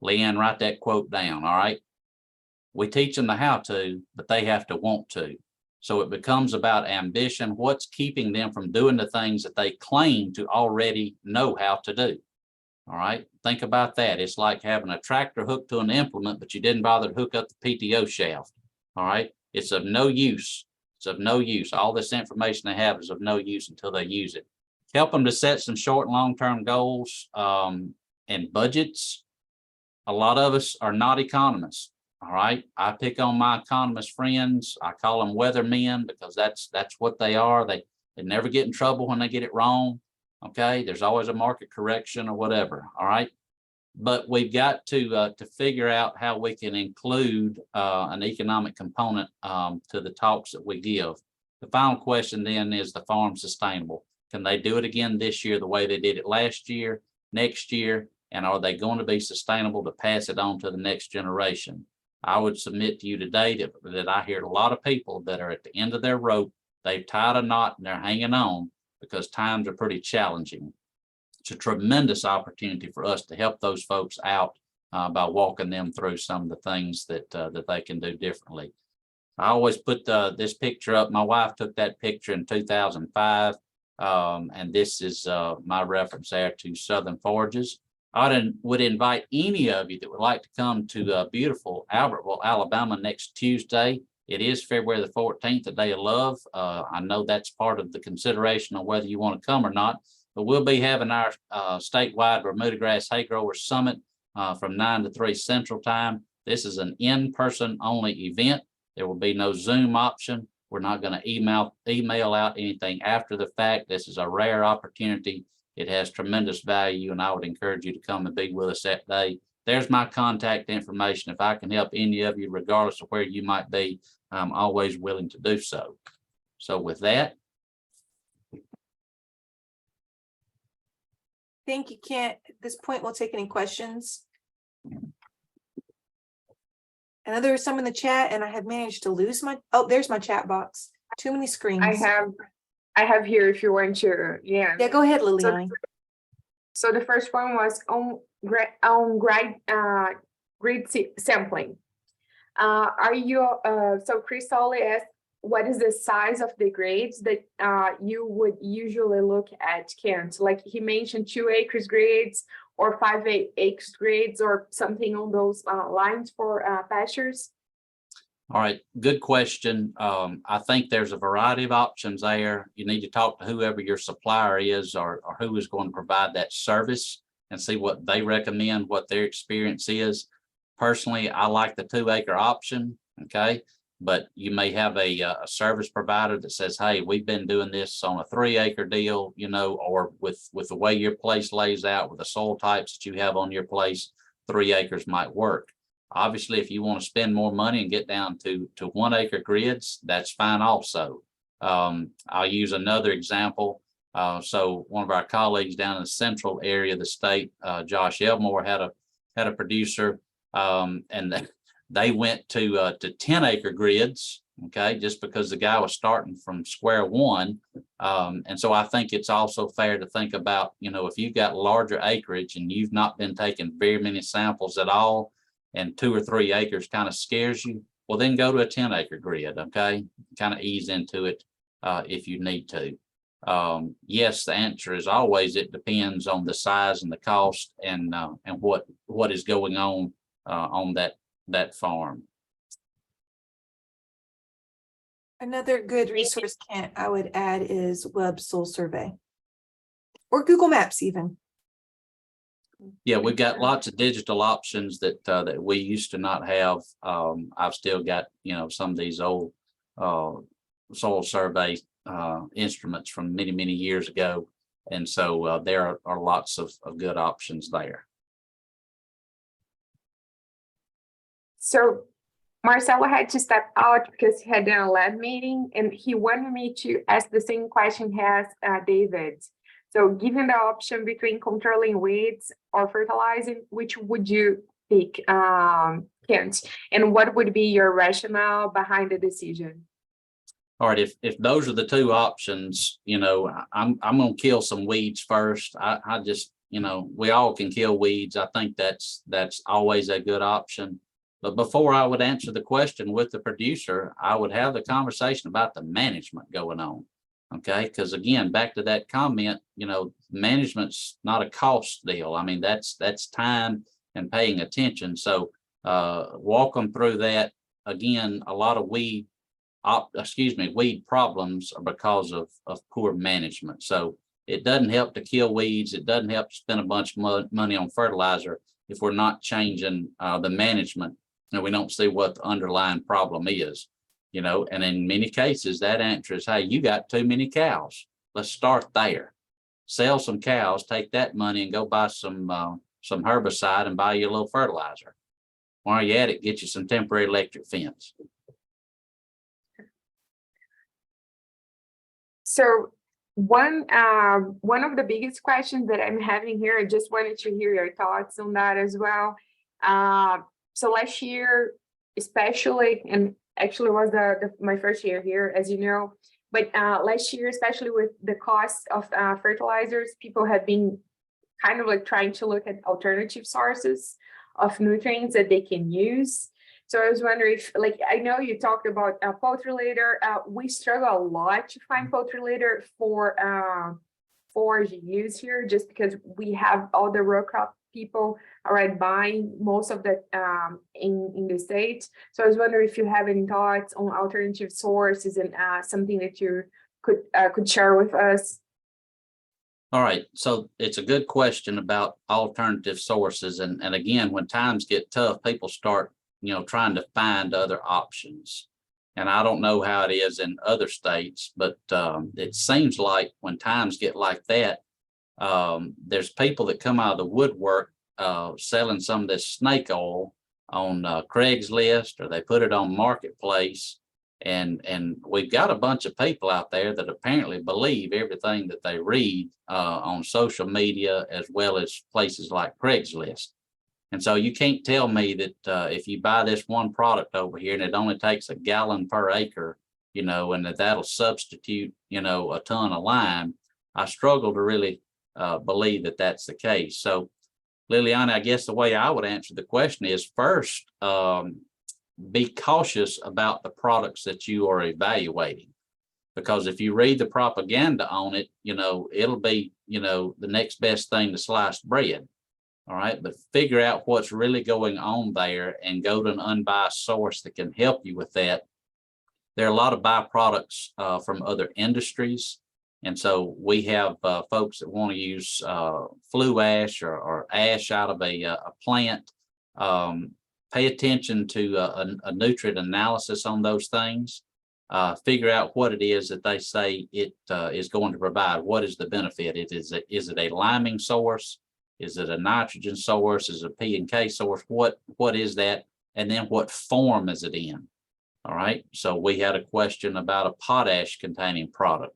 Leanne, write that quote down, all right? We teach them the how to, but they have to want to. So it becomes about ambition. What's keeping them from doing the things that they claim to already know how to do? All right, think about that. It's like having a tractor hooked to an implement, but you didn't bother to hook up the PTO shaft. All right, it's of no use. It's of no use. All this information they have is of no use until they use it. Help them to set some short and long-term goals and budgets. A lot of us are not economists. All right, I pick on my economist friends. I call them weathermen because that's what they are. They never get in trouble when they get it wrong. Okay, there's always a market correction or whatever. All right, but we've got to figure out how we can include an economic component to the talks that we give. The final question then is the farm sustainable? Can they do it again this year the way they did it last year, next year? And are they going to be sustainable to pass it on to the next generation? I would submit to you today that I hear a lot of people that are at the end of their rope. They've tied a knot and they're hanging on because times are pretty challenging. It's a tremendous opportunity for us to help those folks out by walking them through some of the things that they can do differently. I always put this picture up. My wife took that picture in 2005, and this is my reference there to Southern Forages. I would invite any of you that would like to come to beautiful Albertville, Alabama next Tuesday. It is February the 14th, the Day of Love. I know that's part of the consideration on whether you want to come or not, but we'll be having our statewide Bermuda Grass Hay Growers Summit from 9 to 3 Central Time. This is an in-person only event. There will be no Zoom option. We're not going to email out anything after the fact. This is a rare opportunity. It has tremendous value, and I would encourage you to come and be with us that day. There's my contact information. If I can help any of you, regardless of where you might be, I'm always willing to do so. So with that. Thank you, Kent. At this point, we'll take any questions. I know there was some in the chat and I have managed to lose my, oh, there's my chat box. Too many screens. I have here if you want to, yeah. Yeah, go ahead, Liliane. So the first one was on grid sampling. Are you, so Chris Solly asked, what is the size of the grades that you would usually look at, Kent? Like he mentioned 2 acres grades or 5 acres grades or something on those lines for pastures? All right, good question. I think there's a variety of options there. You need to talk to whoever your supplier is or who is going to provide that service and see what they recommend, what their experience is. Personally, I like the 2 acre option, okay? But you may have a service provider that says, hey, we've been doing this on a 3 acre deal, you know, or with the way your place lays out, with the soil types that you have on your place, 3 acres might work. Obviously, if you want to spend more money and get down to 1 acre grids, that's fine also. I'll use another example. So one of our colleagues down in the central area of the state, Josh Elmore, had a producer, and they went to 10 acre grids, okay, just because the guy was starting from square one. And so I think it's also fair to think about, you know, if you've got larger acreage and you've not been taking very many samples at all, and 2 or 3 acres kind of scares you, well, then go to a 10 acre grid, okay? Kind of ease into it if you need to. Yes, the answer is always, it depends on the size and the cost and what is going on that farm. Another good resource, Kent, I would add is Web Soil Survey or Google Maps even. Yeah, we've got lots of digital options that we used to not have. I've still got, you know, some of these old soil survey instruments from many years ago, and so there are lots of good options there. So Marcelo had to step out because he had a lab meeting, and he wanted me to ask the same question he asked David. So given the option between controlling weeds or fertilizing, which would you pick, Kent? And what would be your rationale behind the decision? All right, if those are the 2 options, you know, I'm gonna kill some weeds first. I just, you know, we all can kill weeds. I think that's always a good option. But before I would answer the question with the producer, I would have the conversation about the management going on. Okay, because again, back to that comment, you know, management's not a cost deal. I mean, that's time and paying attention. So walk them through that. Again, a lot of weed problems are because of poor management. So it doesn't help to kill weeds. It doesn't help to spend a bunch of money on fertilizer if we're not changing the management and we don't see what the underlying problem is. You know, and in many cases, that answer is, hey, you got too many cows. Let's start there. Sell some cows, take that money and go buy some herbicide and buy you a little fertilizer. While you're at it, get you some temporary electric fence. So one of the biggest questions that I'm having here, I just wanted to hear your thoughts on that as well. So last year, especially, and actually was my first year here, as you know, but last year, especially with the cost of fertilizers, people have been kind of like trying to look at alternative sources of nutrients that they can use. So I was wondering if, like, I know you talked about poultry litter. We struggle a lot to find poultry litter for forage use here, just because we have all the row crop people already buying most of that in the state. So I was wondering if you have any thoughts on alternative sources and something that you could share with us. All right, so it's a good question about alternative sources, and again, when times get tough, people start, you know, trying to find other options. And I don't know how it is in other states, but it seems like when times get like that, there's people that come out of the woodwork selling some of this snake oil on Craigslist, or they put it on Marketplace. And we've got a bunch of people out there that apparently believe everything that they read on social media, as well as places like Craigslist. And so you can't tell me that if you buy this one product over here and it only takes a gallon per acre, you know, and that'll substitute, you know, a ton of lime. I struggle to really believe that that's the case. So Liliane, I guess the way I would answer the question is first, be cautious about the products that you are evaluating. Because if you read the propaganda on it, you know, it'll be, you know, the next best thing to sliced bread. All right. But figure out what's really going on there and go to an unbiased source that can help you with that. There are a lot of byproducts from other industries. And so we have folks that want to use flue ash or ash out of a plant. Pay attention to a nutrient analysis on those things. Figure out what it is that they say it is going to provide. What is the benefit? Is it a liming source? Is it a nitrogen source? Is it a P and K source? What is that? And then what form is it in? All right. So we had a question about a potash containing product.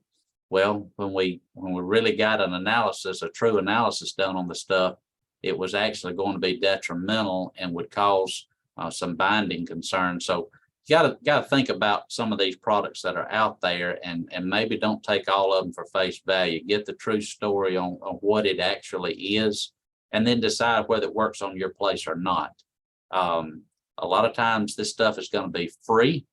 Well, when we really got an analysis, a true analysis done on the stuff, it was actually going to be detrimental and would cause some binding concerns. So you gotta think about some of these products that are out there and maybe don't take all of them for face value. Get the true story on what it actually is, and then decide whether it works on your place or not. A lot of times this stuff is going to be free,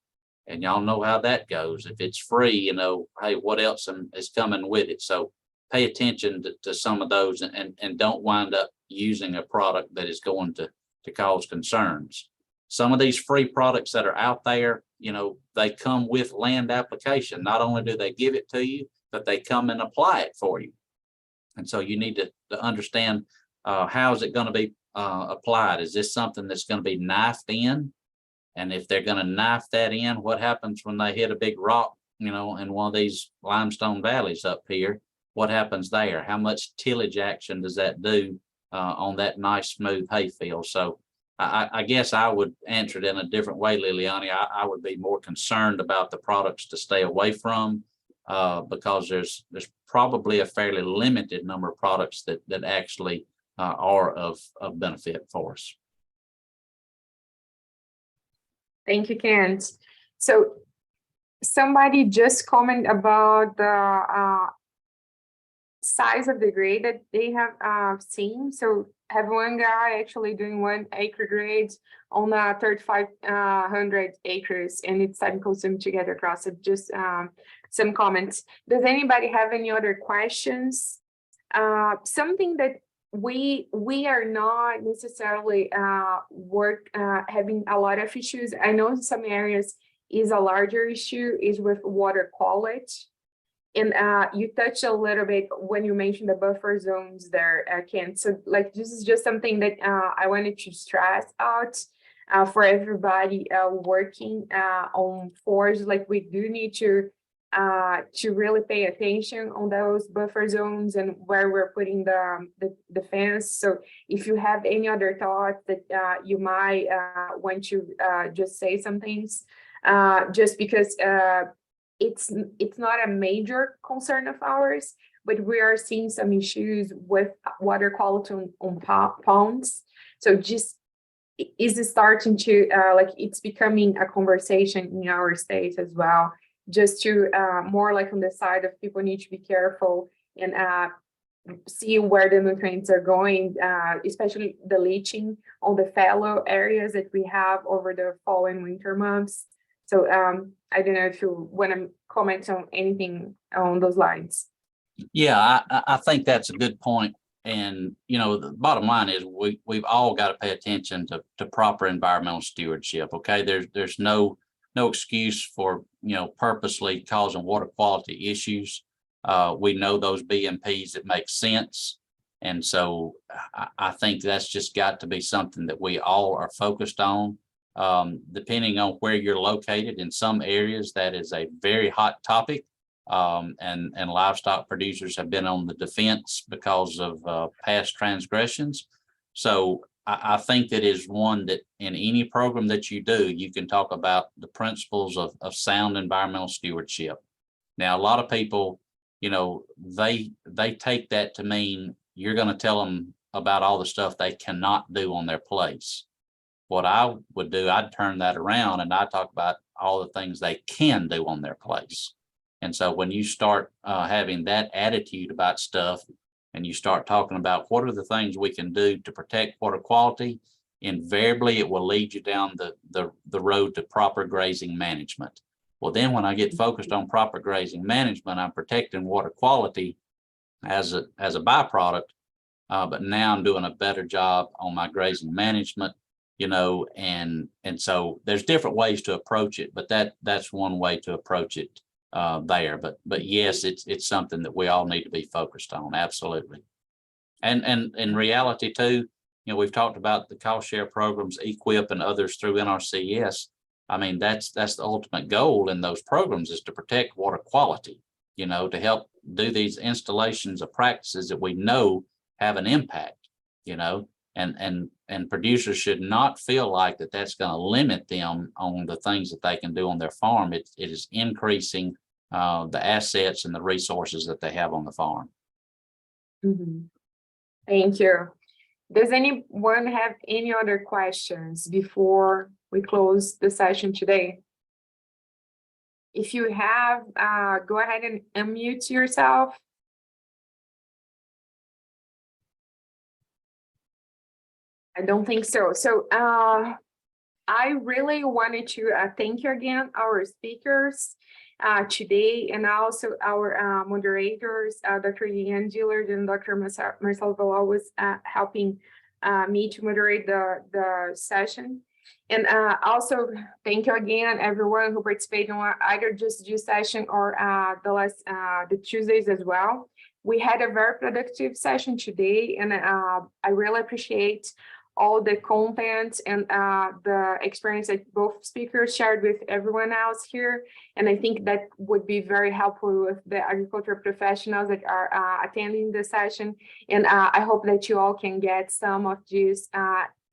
and y'all know how that goes. If it's free, you know, hey, what else is coming with it? So pay attention to some of those and don't wind up using a product that is going to cause concerns. Some of these free products that are out there, you know, they come with land application. Not only do they give it to you, but they come and apply it for you. And so you need to understand how is it going to be applied? Is this something that's going to be knifed in? And if they're going to knife that in, what happens when they hit a big rock, you know, in one of these limestone valleys up here? What happens there? How much tillage action does that do on that nice smooth hayfield? So I guess I would answer it in a different way, Liliane. I would be more concerned about the products to stay away from because there's probably a fairly limited number of products that actually are of benefit for us. Thank you, Kent. So somebody just commented about the size of the grade that they have seen. So have one guy actually doing 1 acre grade on 3,500 acres, and it's time consumed together across it. Just some comments. Does anybody have any other questions? Something that we are not necessarily having a lot of issues. I know in some areas is a larger issue is with water quality. And you touched a little bit when you mentioned the buffer zones there, Ken. So like this is just something that I wanted to stress out for everybody working on forages. Like we do need to really pay attention on those buffer zones and where we're putting the fence. So if you have any other thoughts that you might want to just say some things, just because it's not a major concern of ours, but we are seeing some issues with water quality on ponds. So just is starting to like it's becoming a conversation in our state as well. Just to more like on the side of people need to be careful and see where the nutrients are going, especially the leaching on the fallow areas that we have over the fall and winter months. So I don't know if you want to comment on anything on those lines. Yeah, I think that's a good point. And, you know, the bottom line is we've all got to pay attention to proper environmental stewardship. OK, there's no excuse for, you know, purposely causing water quality issues. We know those BMPs that make sense. And so I think that's just got to be something that we all are focused on. Depending on where you're located, in some areas that is a very hot topic, and livestock producers have been on the defense because of past transgressions. So I think that is one that in any program that you do, you can talk about the principles of sound environmental stewardship. Now, a lot of people, you know, they take that to mean you're going to tell them about all the stuff they cannot do on their place. What I would do, I'd turn that around and I'd talk about all the things they can do on their place. And so when you start having that attitude about stuff and you start talking about what are the things we can do to protect water quality, invariably it will lead you down the road to proper grazing management. Well, then when I get focused on proper grazing management, I'm protecting water quality as a byproduct, but now I'm doing a better job on my grazing management, you know, and so there's different ways to approach it, but that's one way to approach it there. But yes, it's something that we all need to be focused on. Absolutely. And in reality too, you know, we've talked about the cost share programs, EQIP and others through NRCS. I mean, that's the ultimate goal in those programs is to protect water quality, you know, to help do these installations of practices that we know have an impact, you know, and producers should not feel like that's going to limit them on the things that they can do on their farm. It is increasing the assets and the resources that they have on the farm. Mm-hmm. Thank you. Does anyone have any other questions before we close the session today? If you have, go ahead and unmute yourself. I don't think so. So I really wanted to thank you again, our speakers today, and also our moderators, Dr. Leanne Dillard and Dr. Marcelo Wallau was helping me to moderate the session. And also thank you again, everyone who participated in either just this session or the Tuesdays as well. We had a very productive session today, and I really appreciate all the content and the experience that both speakers shared with everyone else here. And I think that would be very helpful with the agricultural professionals that are attending the session. And I hope that you all can get some of these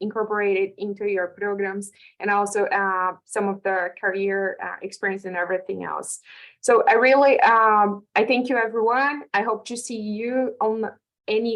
incorporated into your programs, and also some of the career experience and everything else. So I really, I thank you, everyone. I hope to see you on any